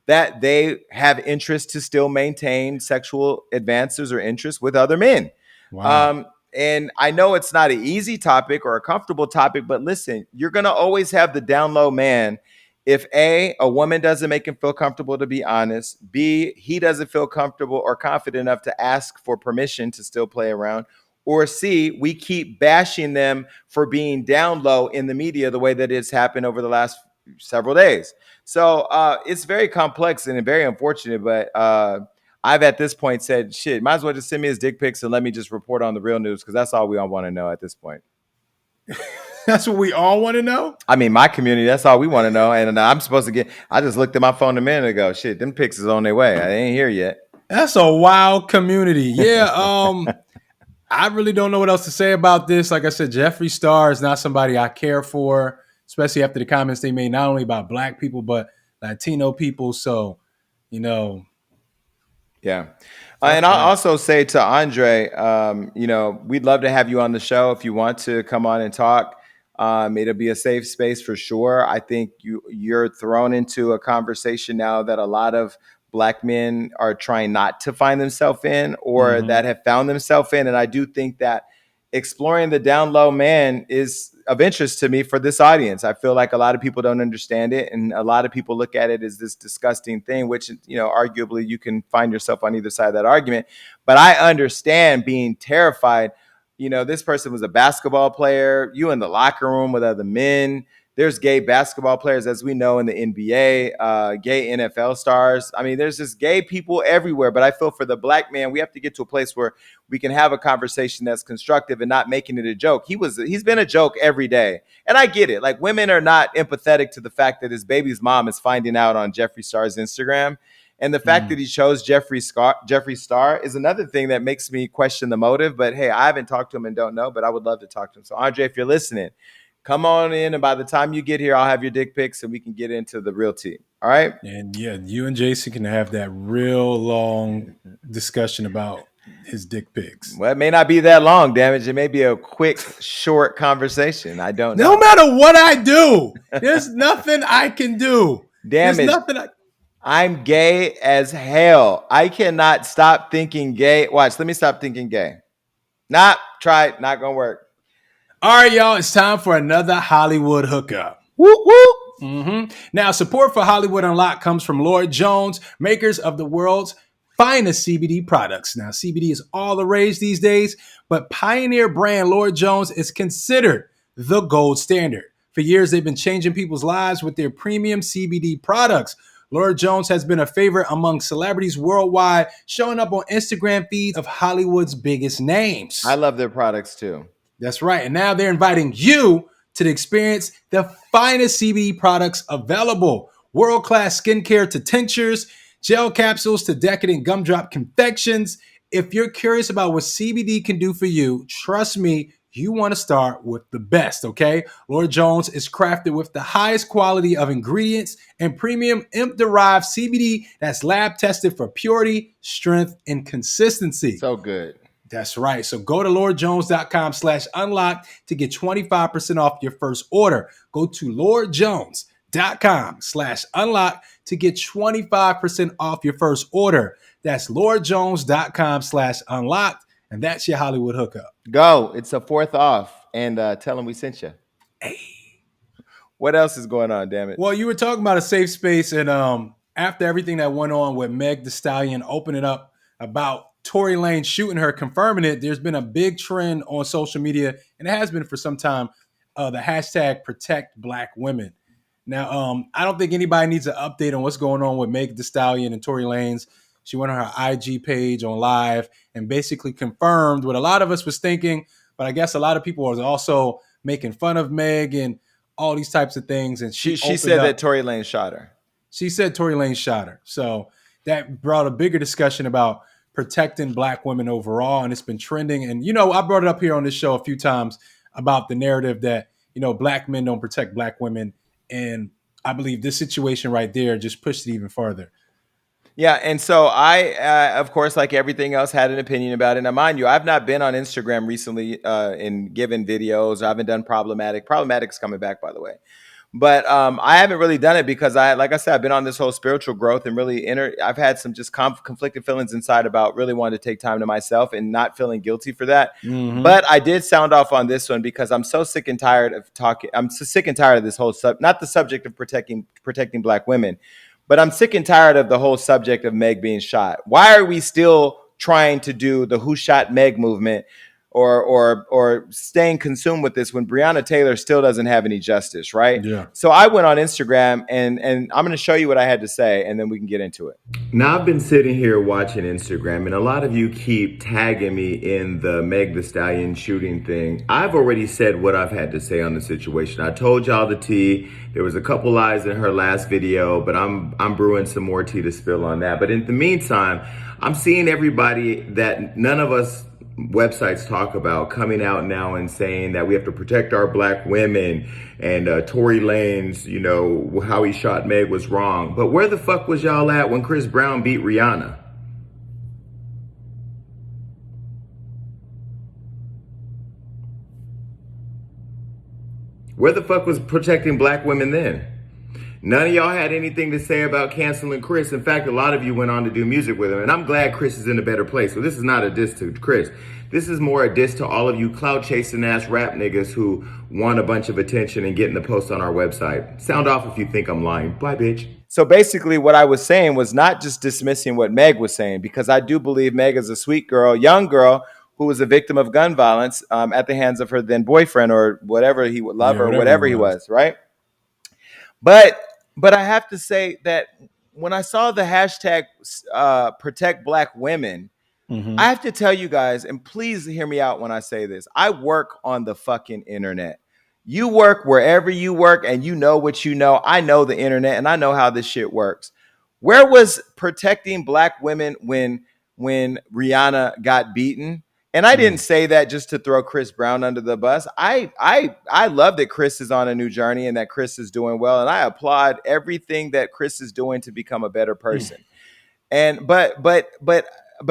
that they have interest to still maintain sexual advances or interests with other men. Wow. And I know it's not an easy topic or a comfortable topic, but listen, you're going to always have the down low man. If a woman doesn't make him feel comfortable to be honest, B, he doesn't feel comfortable or confident enough to ask for permission to still play around, or C, we keep bashing them for being down low in the media the way that it's happened over the last several days. So it's very complex and very unfortunate, but I've at this point said, shit, might as well just send me his dick pics and let me just report on the real news, because that's all we all want to know at this point. That's what we all want to know? I mean, my community, that's all we want to know. And I'm supposed to get, I just looked at my phone a minute ago. Shit, them pics is on their way. I ain't here yet. That's a wild community. Yeah. I really don't know what else to say about this. Like I said, Jeffree Star is not somebody I care for, especially after the comments they made, not only about black people, but Latino people. So, you know, Yeah. fuck And I'll that. also say to Andre, we'd love to have you on the show if you want to come on and talk. It'll be a safe space for sure. I think you're thrown into a conversation now that a lot of black men are trying not to find themselves in, or Mm-hmm. that have found themselves in. And I do think that exploring the down low man is of interest to me for this audience. I feel like a lot of people don't understand it, and a lot of people look at it as this disgusting thing, which, arguably you can find yourself on either side of that argument. But I understand being terrified. This person was a basketball player, you in the locker room with other men. There's gay basketball players, as we know, in the NBA, gay NFL stars. I mean, there's just gay people everywhere. But I feel for the black man, we have to get to a place where we can have a conversation that's constructive and not making it a joke. He's been a joke every day. And I get it. Like, women are not empathetic to the fact that his baby's mom is finding out on Jeffree Star's Instagram. And the fact that he chose Jeffree Star is another thing that makes me question the motive. But hey, I haven't talked to him and don't know, but I would love to talk to him. So Andre, if you're listening, come on in, and by the time you get here, I'll have your dick pics and we can get into the real tea. All right? And yeah, you and Jason can have that real long discussion about his dick pics. Well, it may not be that long, damage. It may be a quick, short conversation. I don't No know. matter what I do, there's nothing I can do. There's Damage. nothing I'm gay as hell. I cannot stop thinking gay. Watch, let me stop thinking gay. Try it. Not gonna work. All right, y'all, it's time for another Hollywood hookup. Whoop whoop. Now, support for Hollywood Unlocked comes from Lord Jones, makers of the world's finest CBD products. Now, CBD is all the rage these days, but pioneer brand Lord Jones is considered the gold standard. For years, they've been changing people's lives with their premium CBD products. Lord Jones has been a favorite among celebrities worldwide, showing up on Instagram feeds of Hollywood's biggest names. I love their products too. That's right. And now they're inviting you to experience the finest CBD products available. World-class skincare to tinctures, gel capsules to decadent gumdrop confections. If you're curious about what CBD can do for you, trust me, you want to start with the best, okay? Lord Jones is crafted with the highest quality of ingredients and premium imp-derived CBD that's lab tested for purity, strength, and consistency. So good. That's right. So go to lordjones.com/unlocked to get 25% off your first order. Go to lordjones.com/unlocked to get 25% off your first order. That's lordjones.com/unlocked. And that's your Hollywood hookup. Go. It's a fourth off. And tell them we sent you. Hey. What else is going on, damn it? Well, you were talking about a safe space, and after everything that went on with Meg Thee Stallion opening up about Tory Lanez shooting her, confirming it, there's been a big trend on social media, and it has been for some time, the hashtag protect black women. Now, I don't think anybody needs an update on what's going on with Meg Thee Stallion and Tory Lanez. She went on her IG page on live and basically confirmed what a lot of us was thinking, but I guess a lot of people was also making fun of Meg and all these types of things. And she She opened said that up. Tory Lanez shot her. She said Tory Lanez shot her. So that brought a bigger discussion about protecting black women overall, and it's been trending. And I brought it up here on this show a few times about the narrative that black men don't protect black women, and I believe this situation right there just pushed it even further. Yeah, and so I, of course, like everything else, had an opinion about it. Now, mind you, I've not been on Instagram recently and given videos. I haven't done problematic. Problematic's coming back, by the way. But I haven't really done it because like I said, I've been on this whole spiritual growth and really I've had some just conflicted feelings inside about really wanting to take time to myself and not feeling guilty for that. Mm-hmm. But I did sound off on this one because I'm so sick and tired of talking. I'm so sick and tired of this whole not the subject of protecting black women, but I'm sick and tired of the whole subject of Meg being shot. Why are we still trying to do the "Who Shot Meg" movement, or staying consumed with this when Breonna Taylor still doesn't have any justice, right? Yeah. So I went on Instagram and I'm going to show you what I had to say, and then we can get into it. Now, I've been sitting here watching Instagram, and a lot of you keep tagging me in the Meg Thee Stallion shooting thing. I've already said what I've had to say on the situation. I told y'all the tea. There was a couple lies in her last video, but I'm brewing some more tea to spill on that. But in the meantime, I'm seeing everybody that none of us websites talk about coming out now and saying that we have to protect our black women, and Tory Lanez, how he shot Meg was wrong. But where the fuck was y'all at when Chris Brown beat Rihanna? Where the fuck was protecting black women then? None of y'all had anything to say about canceling Chris. In fact, a lot of you went on to do music with him, and I'm glad Chris is in a better place. So this is not a diss to Chris. This is more a diss to all of you clout chasing ass rap niggas who want a bunch of attention and getting the post on our website. Sound off if you think I'm lying. Bye, bitch. So basically what I was saying was not just dismissing what Meg was saying, because I do believe Meg is a sweet girl, young girl, who was a victim of gun violence at the hands of her then boyfriend or whatever he would love, or whatever he was, right? But I have to say that when I saw the hashtag protect black women, Mm-hmm. I have to tell you guys, and please hear me out when I say this. I work on the fucking internet. You work wherever you work, and you know what you know. I know the internet, and I know how this shit works. Where was protecting black women when Rihanna got beaten? And I didn't say that just to throw Chris Brown under the bus. I love that Chris is on a new journey and that Chris is doing well, and I applaud everything that Chris is doing to become a better person. And but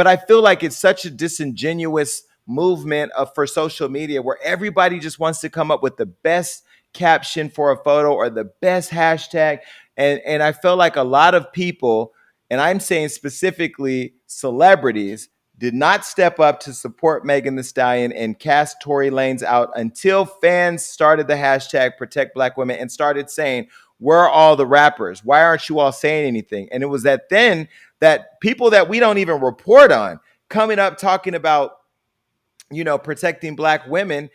I feel like it's such a disingenuous movement for social media where everybody just wants to come up with the best caption for a photo or the best hashtag. And I feel like a lot of people, and I'm saying specifically celebrities, did not step up to support Megan Thee Stallion and cast Tory Lanez out until fans started the hashtag protect black women and started saying, where are all the rappers? Why aren't you all saying anything? And it was then that people that we don't even report on coming up talking about, protecting black women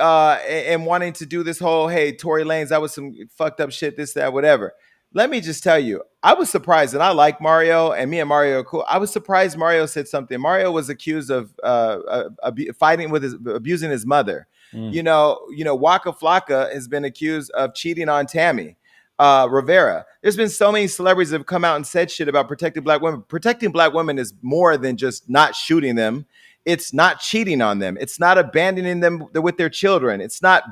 and wanting to do this whole, hey, Tory Lanez, that was some fucked up shit, this, that, whatever. Let me just tell you, I was surprised, and I like Mario, and me and Mario are cool. I was surprised Mario said something. Mario was accused of fighting with abusing his mother. Waka Flocka has been accused of cheating on Tammy Rivera. There's been so many celebrities that have come out and said shit about protecting black women. Protecting black women is more than just not shooting them. It's not cheating on them. It's not abandoning them with their children. It's not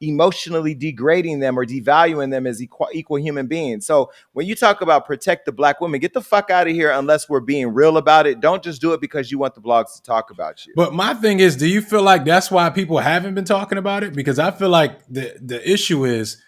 emotionally degrading them or devaluing them as equal human beings. So when you talk about protect the black women, get the fuck out of here unless we're being real about it. Don't just do it because you want the blogs to talk about you. But my thing is, do you feel like that's why people haven't been talking about it? Because I feel like the issue is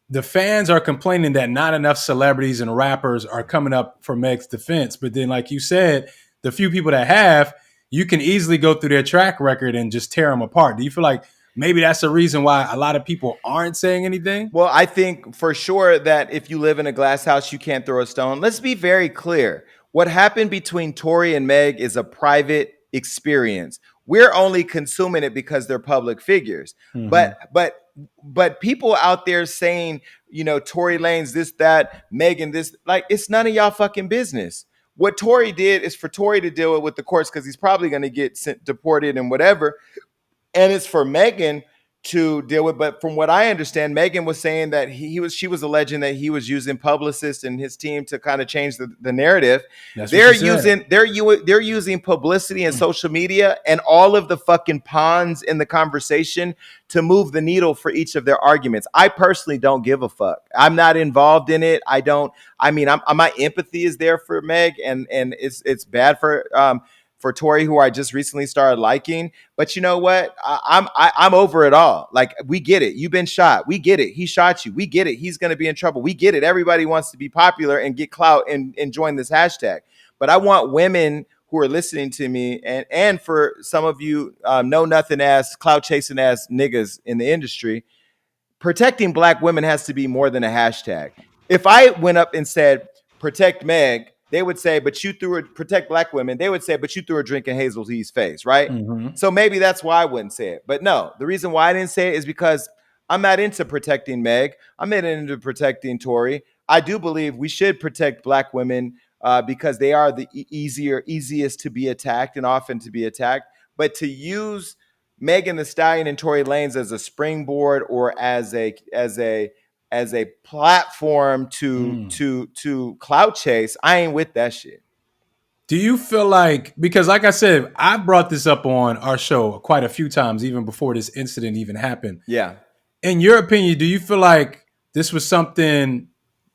the fans are complaining that not enough celebrities and rappers are coming up for Meg's defense. But then, like you said, the few people that have, you can easily go through their track record and just tear them apart. Do you feel like maybe that's the reason why a lot of people aren't saying anything? Well, I think for sure that if you live in a glass house, you can't throw a stone. Let's be very clear. What happened between Tory and Meg is a private experience. We're only consuming it because they're public figures. Mm-hmm. But people out there saying, Tory Lanez this, that, Megan this, like, it's none of y'all fucking business. What Tory did is for Tory to deal with the courts, because he's probably going to get deported and whatever, and it's for Megan to deal with. But from what I understand, Megan was saying that she was alleging that he was using publicists and his team to kind of change the narrative. That's what she said. They're using publicity and social media and all of the fucking pawns in the conversation to move the needle for each of their arguments. I personally don't give a fuck. I'm not involved in it. I don't. I mean, my empathy is there for Meg, and it's bad for Tory, who I just recently started liking. But you know what? I'm over it all. Like, we get it. You've been shot. We get it. He shot you. We get it. He's going to be in trouble. We get it. Everybody wants to be popular and get clout and join this hashtag. But I want women who are listening to me, and for some of you know nothing ass, clout chasing ass niggas in the industry, protecting black women has to be more than a hashtag. If I went up and said, protect Meg, they would say, but you threw protect black women. They would say, but you threw a drink in Hazel T's face, right? Mm-hmm. So maybe that's why I wouldn't say it. But no, the reason why I didn't say it is because I'm not into protecting Meg. I'm not into protecting Tory. I do believe we should protect black women because they are the easiest to be attacked and often to be attacked. But to use Megan Thee Stallion and Tory Lanez as a springboard or as a platform to clout chase, I ain't with that shit. Do you feel like, because like I said, I brought this up on our show quite a few times, even before this incident even happened. Yeah. In your opinion, do you feel like this was something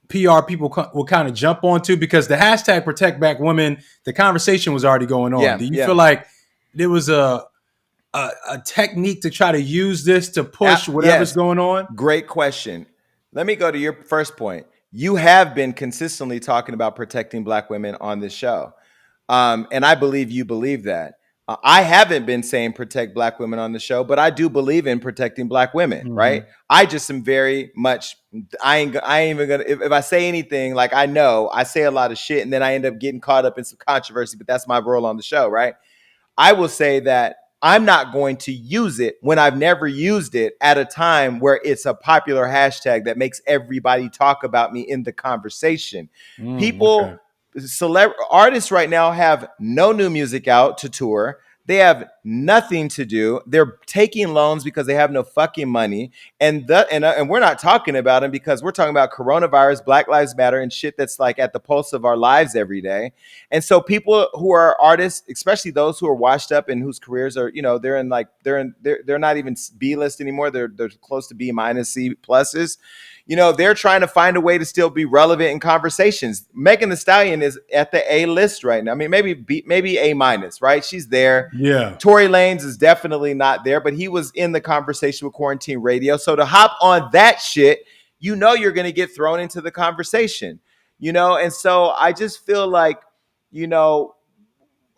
PR people will kind of jump onto? Because the hashtag protect black women, the conversation was already going on. Yeah, Do you yeah. feel like there was a technique to try to use this to push whatever's Yes. going on? Great question. Let me go to your first point. You have been consistently talking about protecting black women on this show. And I believe you believe that. I haven't been saying protect black women on the show, but I do believe in protecting black women, right? I just am very much, I ain't even gonna, if I say anything, like, I know I say a lot of shit and then I end up getting caught up in some controversy, but that's my role on the show, right? I will say that I'm not going to use it when I've never used it at a time where it's a popular hashtag that makes everybody talk about me in the conversation. Okay. Artists right now have no new music out to tour. They have nothing to do. They're taking loans because they have no fucking money. And we're not talking about them because we're talking about coronavirus, Black Lives Matter, and shit that's like at the pulse of our lives every day. And so people who are artists, especially those who are washed up and whose careers are, they're not even B list anymore. They're close to B minus, C pluses. They're trying to find a way to still be relevant in conversations. Megan Thee Stallion is at the A list right now. I mean, maybe A minus, right? She's there. Yeah. Tory Lanez is definitely not there, but he was in the conversation with Quarantine Radio. So to hop on that shit, you're going to get thrown into the conversation, And so I just feel like,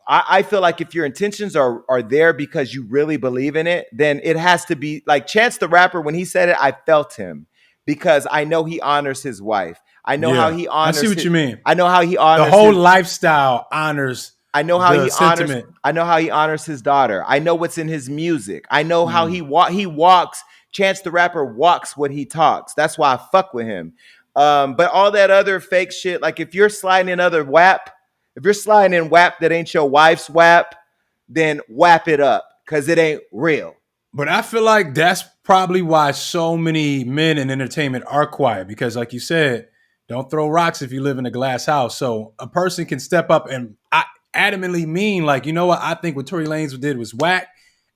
I feel like if your intentions are there because you really believe in it, then it has to be like Chance the Rapper. When he said it, I felt him because I know he honors his wife. I know how he honors. I see what you mean. I know how he honors the whole lifestyle honors. I know how he sentiment. honors. I know how he honors his daughter. I know what's in his music. I know how he walks. Chance the Rapper walks what he talks. That's why I fuck with him. But all that other fake shit, like if you're sliding in other WAP, if you're sliding in WAP that ain't your wife's WAP, then WAP it up because it ain't real. But I feel like that's probably why so many men in entertainment are quiet because, like you said, don't throw rocks if you live in a glass house. So a person can step up and adamantly mean, like, you know what? I think what Tory Lanez did was whack.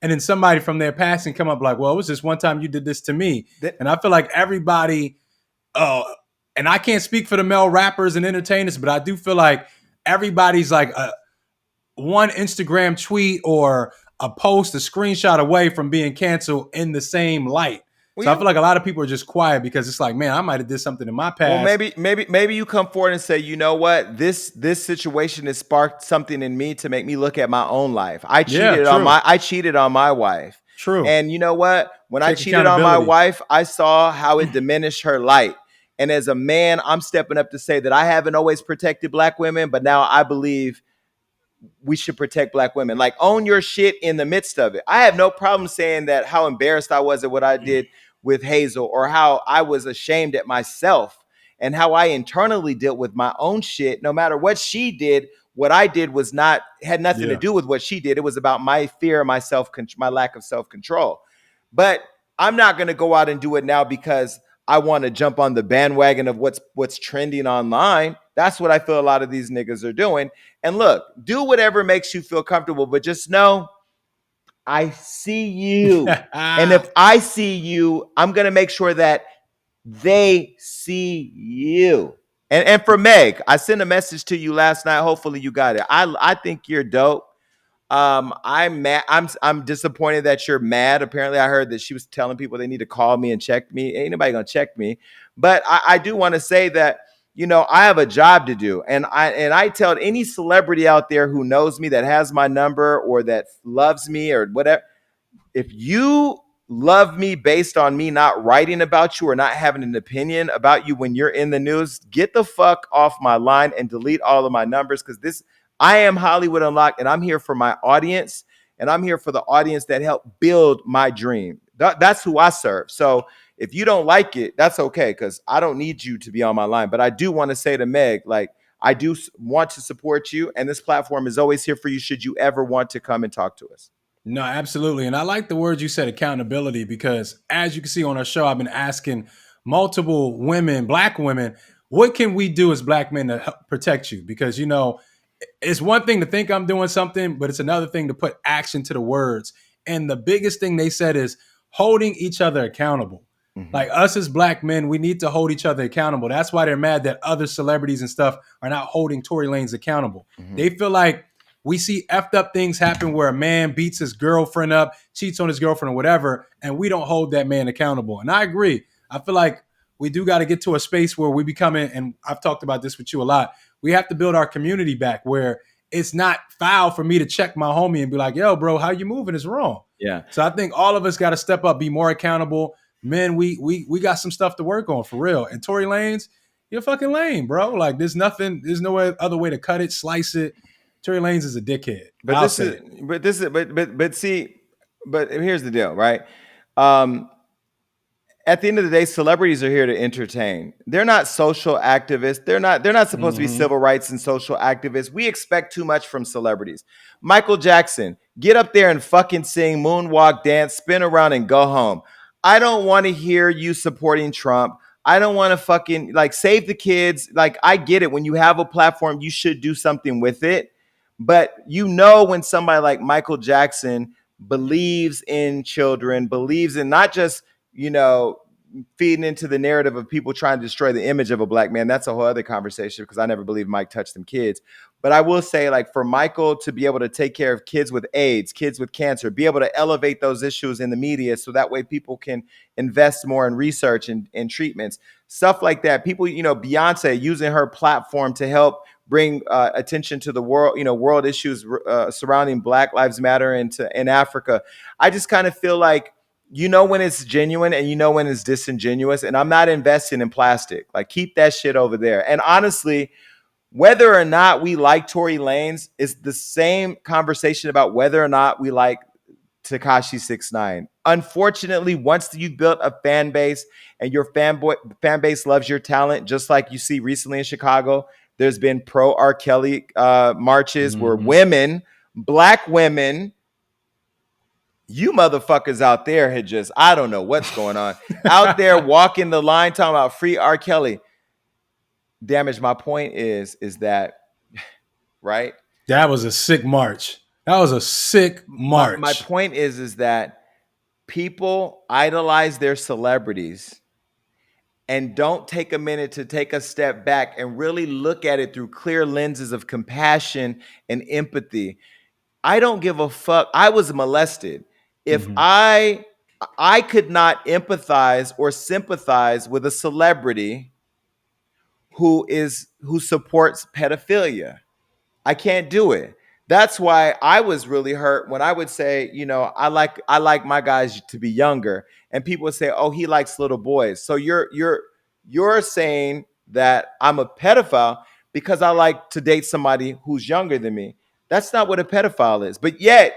And then somebody from their past can come up like, well, it was just one time you did this to me. And I feel like everybody, and I can't speak for the male rappers and entertainers, but I do feel like everybody's like one Instagram tweet or a post, a screenshot away from being canceled in the same light. So I feel like a lot of people are just quiet because it's like, man, I might have did something in my past. Well, maybe you come forward and say, you know what, this situation has sparked something in me to make me look at my own life. I cheated on my wife. True. And you know what? When I cheated on my wife, I saw how it diminished her light. And as a man, I'm stepping up to say that I haven't always protected black women, but now I believe we should protect black women. Like, own your shit in the midst of it. I have no problem saying that how embarrassed I was at what I did with Hazel, or how I was ashamed at myself, and how I internally dealt with my own shit. No matter what she did, what I did was not had nothing to Yeah. do with what she did. It was about my fear, my lack of self control. But I'm not going to go out and do it now because I want to jump on the bandwagon of what's trending online. That's what I feel a lot of these niggas are doing. And look, do whatever makes you feel comfortable, but just know I see you. And if I see you, I'm going to make sure that they see you. And for Meg, I sent a message to you last night. Hopefully you got it. I think you're dope. I'm mad. I'm disappointed that you're mad. Apparently, I heard that she was telling people they need to call me and check me. Ain't nobody gonna check me. But I do want to say that, I have a job to do, and I tell any celebrity out there who knows me, that has my number, or that loves me, or whatever, if you love me based on me not writing about you or not having an opinion about you when you're in the news, get the fuck off my line and delete all of my numbers, because I am Hollywood Unlocked, and I'm here for my audience, and I'm here for the audience that helped build my dream. That's who I serve. So if you don't like it, that's okay, because I don't need you to be on my line. But I do want to say to Meg, like, I do want to support you, and this platform is always here for you should you ever want to come and talk to us. No, absolutely. And I like the words you said, accountability, because as you can see on our show, I've been asking multiple women, black women, what can we do as black men to help protect you? Because, it's one thing to think I'm doing something, but it's another thing to put action to the words. And the biggest thing they said is holding each other accountable. Mm-hmm. Like, us as black men, we need to hold each other accountable. That's why they're mad that other celebrities and stuff are not holding Tory Lanez accountable. Mm-hmm. They feel like we see effed up things happen where a man beats his girlfriend up, cheats on his girlfriend or whatever, and we don't hold that man accountable. And I agree. I feel like we do got to get to a space where we become, and I've talked about this with you a lot, we have to build our community back where it's not foul for me to check my homie and be like, yo, bro, how you moving is wrong. Yeah. So I think all of us got to step up, be more accountable. Men, we got some stuff to work on for real. And Tory Lanez, you're fucking lame, bro. Like, there's no other way to cut it, slice it. Tory Lanez is a dickhead. But here's the deal, right? Um, at the end of the day, celebrities are here to entertain. They're not social activists. They're not supposed to be civil rights and social activists. We expect too much from celebrities. Michael Jackson, get up there and fucking sing, moonwalk, dance, spin around, and go home. I don't want to hear you supporting Trump. I don't want to fucking like save the kids. Like, I get it. When you have a platform, you should do something with it. But when somebody like Michael Jackson believes in children, believes in not just feeding into the narrative of people trying to destroy the image of a black man. That's a whole other conversation, because I never believed Mike touched them kids. But I will say, like, for Michael to be able to take care of kids with AIDS, kids with cancer, be able to elevate those issues in the media so that way people can invest more in research and treatments, stuff like that. People, Beyonce using her platform to help bring attention to the world, world issues surrounding Black Lives Matter in Africa. I just kind of feel like, when it's genuine and when it's disingenuous. And I'm not investing in plastic. Like, keep that shit over there. And honestly, whether or not we like Tory Lanez is the same conversation about whether or not we like Tekashi 6ix9ine. Unfortunately, once you've built a fan base and your fan base loves your talent, just like you see recently in Chicago, there's been pro R. Kelly marches where black women, you motherfuckers out there had just, I don't know what's going on, out there walking the line talking about free R. Kelly. Damage, my point is that, right? That was a sick march. That was a sick march. My point is that people idolize their celebrities and don't take a minute to take a step back and really look at it through clear lenses of compassion and empathy. I don't give a fuck. I was molested. If I could not empathize or sympathize with a celebrity who supports pedophilia. I can't do it. That's why I was really hurt when I would say, I like my guys to be younger, and people would say, "Oh, he likes little boys." So you're saying that I'm a pedophile because I like to date somebody who's younger than me. That's not what a pedophile is. But yet,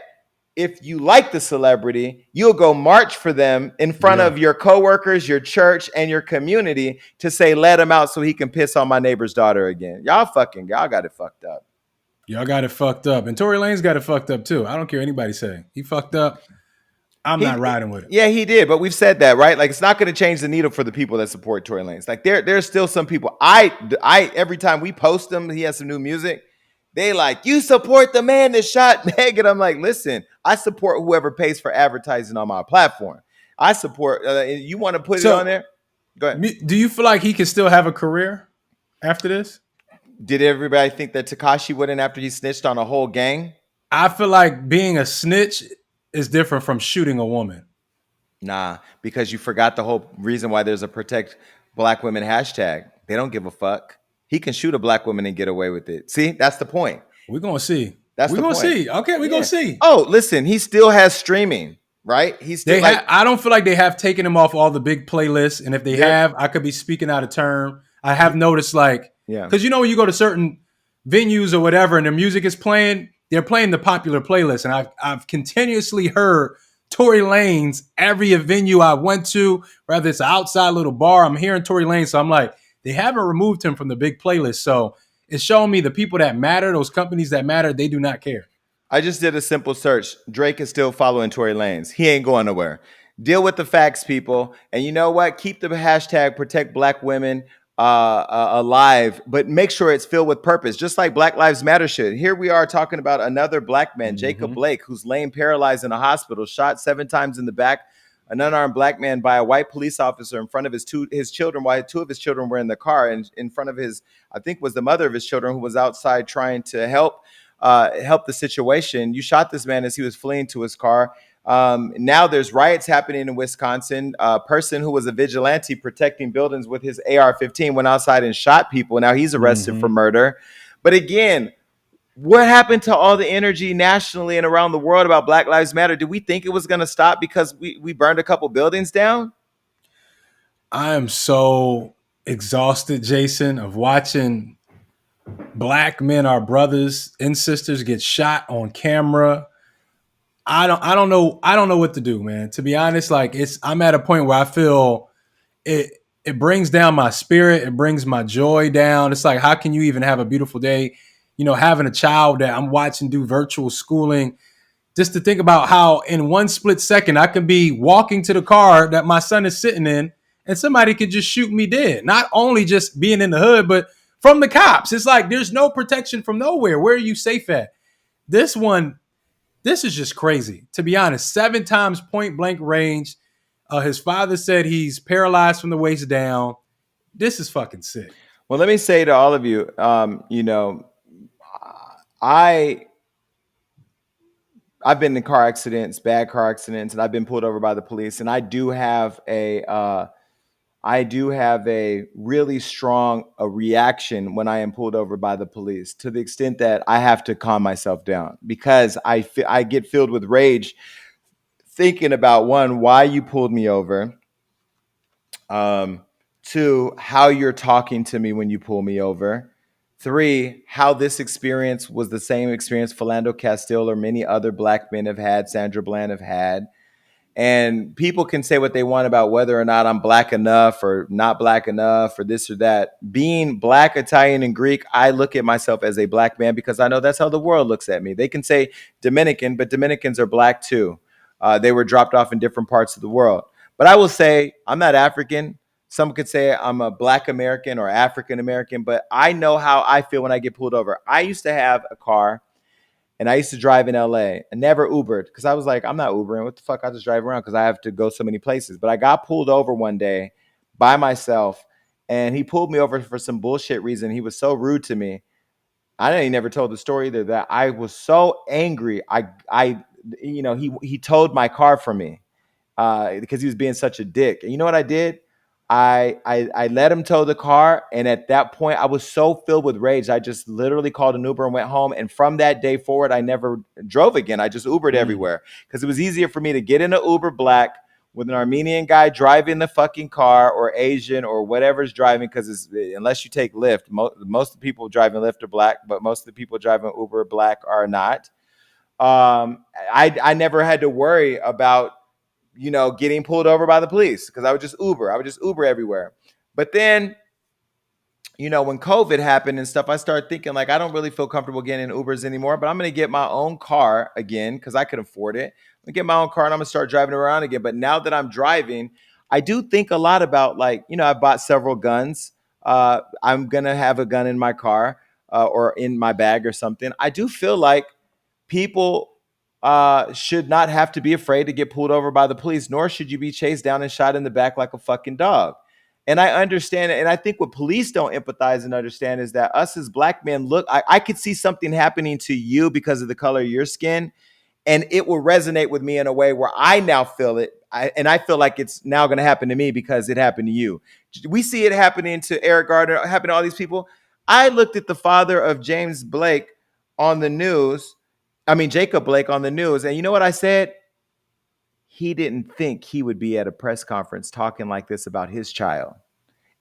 if you like the celebrity, you'll go march for them in front Yeah. of your coworkers, your church, and your community to say, let him out so he can piss on my neighbor's daughter again. Y'all got it fucked up. Y'all got it fucked up. And Tory Lane's got it fucked up too. I don't care what anybody say. He fucked up. I'm not He, riding with it. yeah, he did, but we've said that, right? Like, it's not going to change the needle for the people that support Tory Lanez. Like, there's still some people. Every time we post him, he has some new music. They like, you support the man that shot Meg, and I'm like, listen, I support whoever pays for advertising on my platform. I support. You want to put it on So, there? Go ahead. do you feel like he can still have a career after this? Did everybody think that Tekashi wouldn't after he snitched on a whole gang? I feel like being a snitch is different from shooting a woman. Nah, because you forgot the whole reason why there's a protect black women hashtag. They don't give a fuck. He can shoot a black woman and get away with it. See, that's the point. We're gonna see. That's We're the gonna point. see. Okay, we're gonna Yeah. see. Oh, listen, he still has streaming, right? He's still like I don't feel like they have taken him off all the big playlists, and if they have, I could be speaking out of turn. I have noticed, like, yeah. because when you go to certain venues or whatever, and their music is playing, they're playing the popular playlist, and I've continuously heard Tory Lanez every venue I went to, whether it's an outside little bar. I'm hearing Tory Lanez, so I'm like, they haven't removed him from the big playlist, so it's showing me the people that matter, those companies that matter, they do not care. I just did a simple search. Drake is still following Tory Lanez. He ain't going nowhere. Deal with the facts, people. And you know what? Keep the hashtag protect black women alive, but make sure it's filled with purpose, just like Black Lives Matter should. Here we are talking about another black man, Jacob Blake, who's laying paralyzed in a hospital, shot 7 times in the back, an unarmed black man by a white police officer in front of his children, while 2 of his children were in the car, and in front of his, I think was the mother of his children, who was outside trying to help the situation. You shot this man as he was fleeing to his car. Now there's riots happening in Wisconsin. A person who was a vigilante protecting buildings with his AR-15 went outside and shot people. Now he's arrested for murder. But again, what happened to all the energy nationally and around the world about Black Lives Matter? Did we think it was going to stop because we burned a couple buildings down? I am so exhausted, Jason, of watching black men, our brothers and sisters, get shot on camera. I don't know what to do, man. To be honest, like I'm at a point where I feel it brings down my spirit, it brings my joy down. It's like, how can you even have a beautiful day? Having a child that I'm watching do virtual schooling, just to think about how in one split second I could be walking to the car that my son is sitting in and somebody could just shoot me dead. Not only just being in the hood, but from the cops. It's like there's no protection from nowhere. Where are you safe at? This is just crazy. To be honest, 7 times point blank range. His father said he's paralyzed from the waist down. This is fucking sick. Well, let me say to all of you, I've been in car accidents, bad car accidents, and I've been pulled over by the police. And I do have a really strong reaction when I am pulled over by the police, to the extent that I have to calm myself down, because I get filled with rage thinking about, one, why you pulled me over. 2, how you're talking to me when you pull me over. 3, how this experience was the same experience Philando Castile or many other black men have had, Sandra Bland have had. And people can say what they want about whether or not I'm black enough or not black enough or this or that. Being black, Italian, and Greek, I look at myself as a black man because I know that's how the world looks at me. They can say Dominican, but Dominicans are black too. They were dropped off in different parts of the world. But I will say I'm not African. Some could say I'm a black American or African American, but I know how I feel when I get pulled over. I used to have a car and I used to drive in LA and never Ubered because I was like, I'm not Ubering. What the fuck? I just drive around because I have to go so many places. But I got pulled over one day by myself, and he pulled me over for some bullshit reason. He was so rude to me. He never told the story either, that I was so angry. He towed my car for me because he was being such a dick. And you know what I did? I let him tow the car, and at that point I was so filled with rage I just literally called an Uber and went home. And from that day forward I never drove again. I just Ubered everywhere because it was easier for me to get in an Uber black with an Armenian guy driving the fucking car, or Asian, or whatever's driving, because unless you take Lyft, most of the people driving Lyft are black, but most of the people driving Uber black are not. I never had to worry about getting pulled over by the police because I would just Uber everywhere. But then when COVID happened and stuff, I started thinking like I don't really feel comfortable getting in Ubers anymore, but I'm gonna get my own car again because I could afford it. I'm gonna get my own car and I'm gonna start driving around again. But now that I'm driving, I do think a lot about like, I bought several guns. I'm gonna have a gun in my car or in my bag or something. I do feel like people should not have to be afraid to get pulled over by the police, nor should you be chased down and shot in the back like a fucking dog. And I understand it. And I think what police don't empathize and understand is that us as black men I could see something happening to you because of the color of your skin, and it will resonate with me in a way where I now feel it. And I feel like it's now going to happen to me because it happened to you. We see it happening to Eric Gardner, happen to all these people. I looked at the father of James Blake on the news. I mean, Jacob Blake on the news. And you know what I said? He didn't think he would be at a press conference talking like this about his child.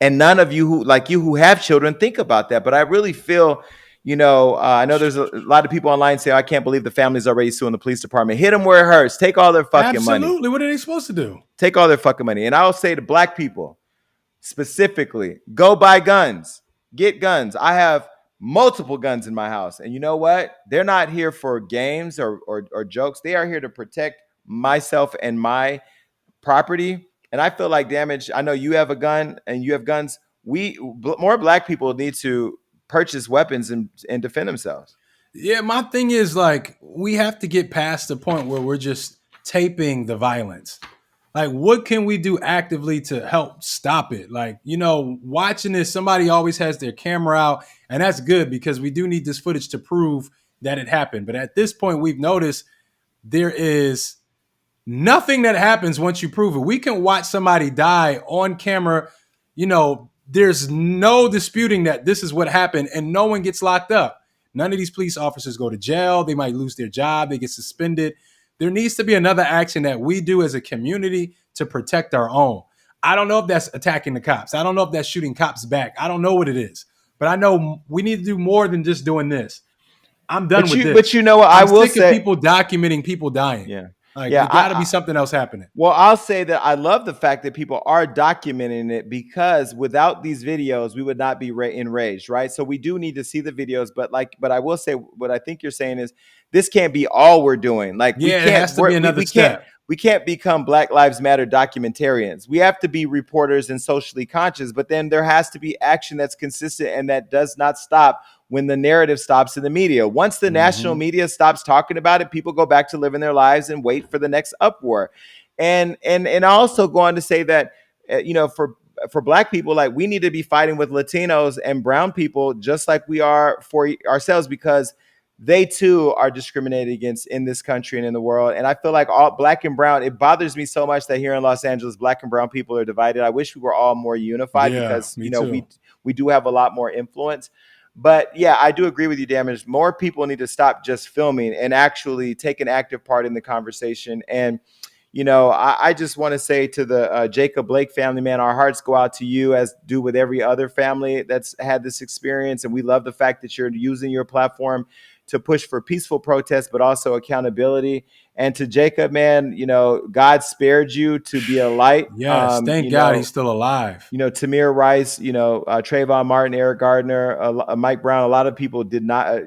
And none of you who have children think about that. But I really feel, I know there's a lot of people online say, I can't believe the family's already suing the police department. Hit them where it hurts. Take all their fucking money. Absolutely. What are they supposed to do? Take all their fucking money. And I'll say to black people specifically, go buy guns. Get guns. I have multiple guns in my house. And you know what? They're not here for games or jokes. They are here to protect myself and my property. And I feel like damage. I know you have a gun and you have guns. More black people need to purchase weapons and defend themselves. Yeah, my thing is like we have to get past the point where we're just taping the violence. Like, what can we do actively to help stop it? Like, watching this, somebody always has their camera out, and that's good because we do need this footage to prove that it happened. But at this point, we've noticed there is nothing that happens once you prove it. We can watch somebody die on camera. There's no disputing that this is what happened, and no one gets locked up. None of these police officers go to jail. They might lose their job. They get suspended. There needs to be another action that we do as a community to protect our own. I don't know if that's attacking the cops. I don't know if that's shooting cops back. I don't know what it is. But I know we need to do more than just doing this. I'm done with this. But you know what? I will sick say, of people documenting people dying. Yeah. Like, there got to be something else happening. Well, I'll say that I love the fact that people are documenting it, because without these videos, we would not be enraged, right? So we do need to see the videos, but I will say what I think you're saying is this can't be all we're doing. Like, yeah, it has to be another step. We can't become Black Lives Matter documentarians. We have to be reporters and socially conscious, but then there has to be action that's consistent and that does not stop when the narrative stops in the media. Once the national media stops talking about it, people go back to living their lives and wait for the next uproar. And I also go on to say that, for Black people, like, we need to be fighting with Latinos and brown people just like we are for ourselves, because they too are discriminated against in this country and in the world. And I feel like all Black and brown, it bothers me so much that here in Los Angeles, Black and brown people are divided. I wish we were all more unified, because, we do have a lot more influence. But yeah, I do agree with you, Damage. More people need to stop just filming and actually take an active part in the conversation. And, I just want to say to the Jacob Blake family, man, our hearts go out to you, as do with every other family that's had this experience. And we love the fact that you're using your platform to push for peaceful protest, but also accountability. And to Jacob, man, God spared you to be a light. Yes, thank God he's still alive. Tamir Rice, Trayvon Martin, Eric Gardner, Mike Brown, a lot of people did not,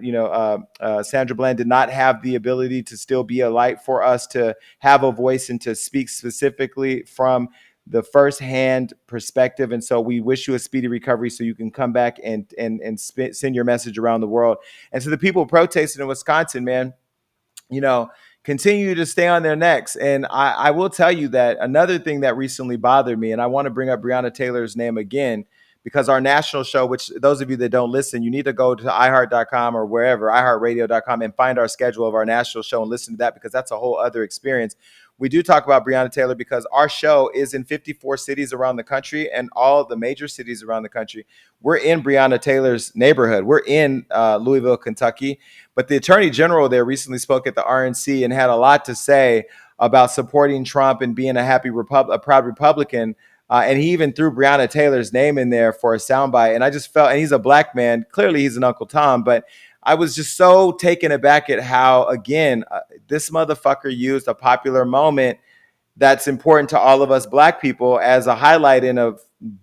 Sandra Bland did not have the ability to still be a light for us to have a voice and to speak specifically from the firsthand perspective. And so we wish you a speedy recovery so you can come back and send your message around the world. And to the people protesting in Wisconsin, man, continue to stay on their necks. And I will tell you that another thing that recently bothered me, and I want to bring up Breonna Taylor's name again, because our national show, which those of you that don't listen, you need to go to iHeart.com or wherever, iHeartRadio.com, and find our schedule of our national show and listen to that, because that's a whole other experience. We do talk about Breonna Taylor because our show is in 54 cities around the country, and all the major cities around the country. We're in Breonna Taylor's neighborhood. We're in Louisville, Kentucky. But the attorney general there recently spoke at the RNC and had a lot to say about supporting Trump and being a proud Republican. And he even threw Breonna Taylor's name in there for a soundbite. And I just felt, and he's a black man. Clearly, he's an Uncle Tom, but I was just so taken aback at how, again, this motherfucker used a popular moment that's important to all of us black people as a highlight in a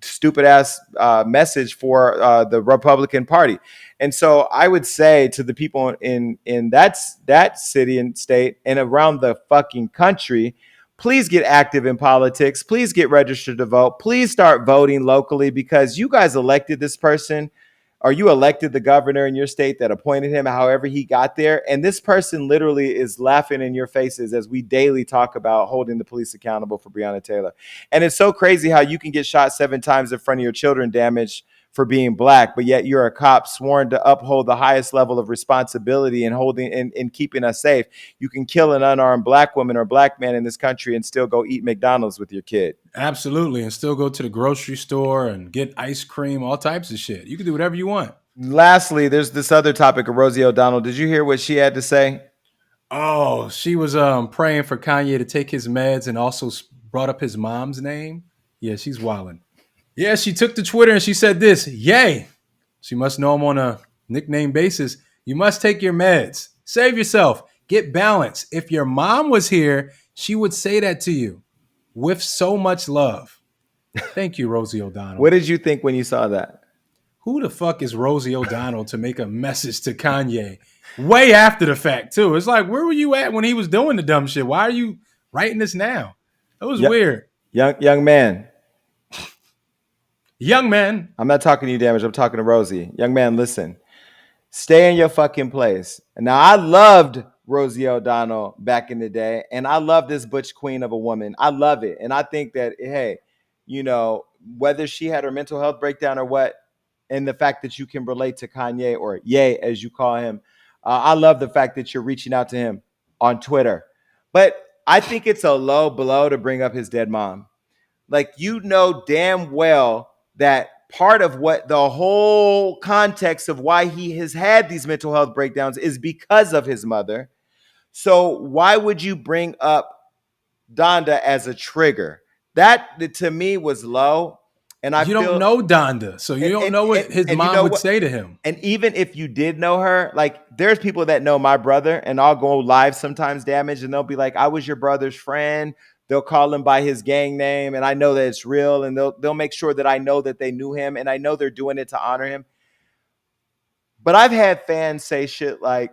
stupid ass message for the Republican Party. And so I would say to the people in that city and state and around the fucking country, please get active in politics. Please get registered to vote. Please start voting locally because you guys elected this person, or you elected the governor in your state that appointed him, however he got there. And this person literally is laughing in your faces as we daily talk about holding the police accountable for Breonna Taylor. And it's so crazy how you can get shot 7 times in front of your children, damaged for being black, but yet you're a cop sworn to uphold the highest level of responsibility and holding and keeping us safe. You can kill an unarmed black woman or black man in this country and still go eat McDonald's with your kid. Absolutely. And still go to the grocery store and get ice cream, all types of shit. You can do whatever you want. Lastly, there's this other topic of Rosie O'Donnell. Did you hear what she had to say? Oh, she was praying for Kanye to take his meds and also brought up his mom's name. Yeah, she's wilding. Yeah, she took to Twitter and she said this, yay. She must know him on a nickname basis. You must take your meds. Save yourself. Get balance. If your mom was here, she would say that to you with so much love. Thank you, Rosie O'Donnell. What did you think when you saw that? Who the fuck is Rosie O'Donnell to make a message to Kanye way after the fact, too? It's like, where were you at when he was doing the dumb shit? Why are you writing this now? That was weird. Young man. Young man. I'm not talking to you, Damage. I'm talking to Rosie. Young man, listen. Stay in your fucking place. Now, I loved Rosie O'Donnell back in the day, and I love this butch queen of a woman. I love it. And I think that, hey, you know, whether she had her mental health breakdown or what, and the fact that you can relate to Kanye, or Ye, as you call him, I love the fact that you're reaching out to him on Twitter. But I think it's a low blow to bring up his dead mom. Like, you know damn well that part of what the whole context of why he has had these mental health breakdowns is because of his mother. So why would you bring up Donda as a trigger? That to me was low. And I You don't feel, know Donda, so you don't know what his and you mom know would what? say to him. And even if you did know her, like, there's people that know my brother, and I'll go live sometimes, Damage, and they'll be like, I was your brother's friend. They'll call him by his gang name, and I know that it's real, and they'll make sure that I know that they knew him, and I know they're doing it to honor him. But I've had fans say shit like,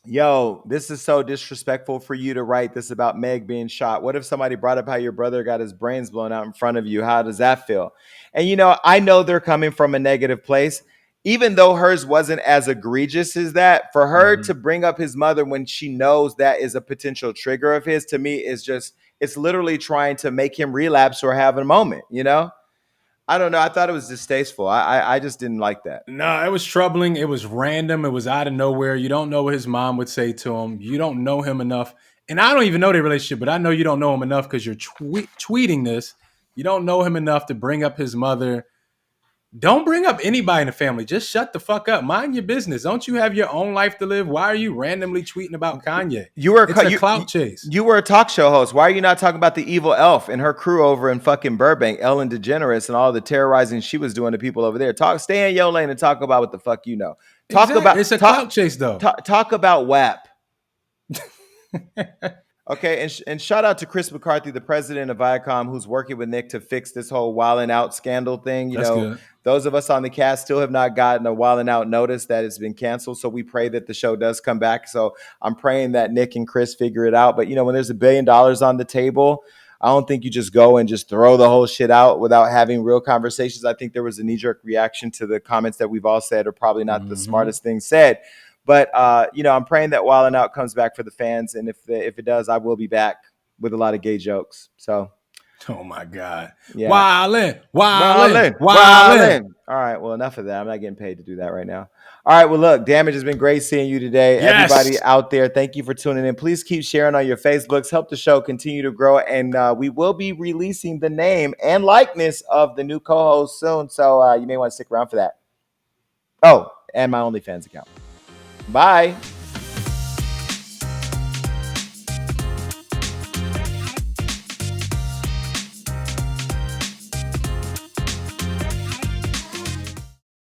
yo, this is so disrespectful for you to write this about Meg being shot. What if somebody brought up how your brother got his brains blown out in front of you? How does that feel? And, you know, I know they're coming from a negative place, even though hers wasn't as egregious as that. For her to bring up his mother when she knows that is a potential trigger of his, to me, is just, it's literally trying to make him relapse or have a moment, you know? I don't know. I thought it was distasteful. I just didn't like that. No, it was troubling. It was random. It was out of nowhere. You don't know what his mom would say to him. You don't know him enough. And I don't even know their relationship, but I know you don't know him enough because you're tweeting this. You don't know him enough to bring up his mother. Don't bring up anybody in the family. Just shut the fuck up. Mind your business. Don't you have your own life to live? Why are you randomly tweeting about Kanye? It's a clout chase. You were a talk show host. Why are you not talking about the evil elf and her crew over in fucking Burbank, Ellen DeGeneres, and all the terrorizing she was doing to people over there? Stay in your lane and talk about what the fuck you know. It's a clout chase, though. Talk about WAP. Okay, and shout out to Chris McCarthy, the president of Viacom, who's working with Nick to fix this whole Wildin' Out scandal thing. You know, good. Those of us on the cast still have not gotten a Wildin' Out notice that it's been canceled. So we pray that the show does come back. So I'm praying that Nick and Chris figure it out. But, you know, when there's $1 billion on the table, I don't think you just go and just throw the whole shit out without having real conversations. I think there was a knee-jerk reaction to the comments that we've all said are probably not the smartest thing said. But, you know, I'm praying that Wildin' Out comes back for the fans. And if it does, I will be back with a lot of gay jokes. So, oh my God. Yeah. Wildin'. All right. Well, enough of that. I'm not getting paid to do that right now. All right. Well, look, Damage, has been great seeing you today. Yes. Everybody out there, thank you for tuning in. Please keep sharing on your Facebooks. Help the show continue to grow. And we will be releasing the name and likeness of the new co-host soon. So you may want to stick around for that. Oh, and my OnlyFans account. Bye.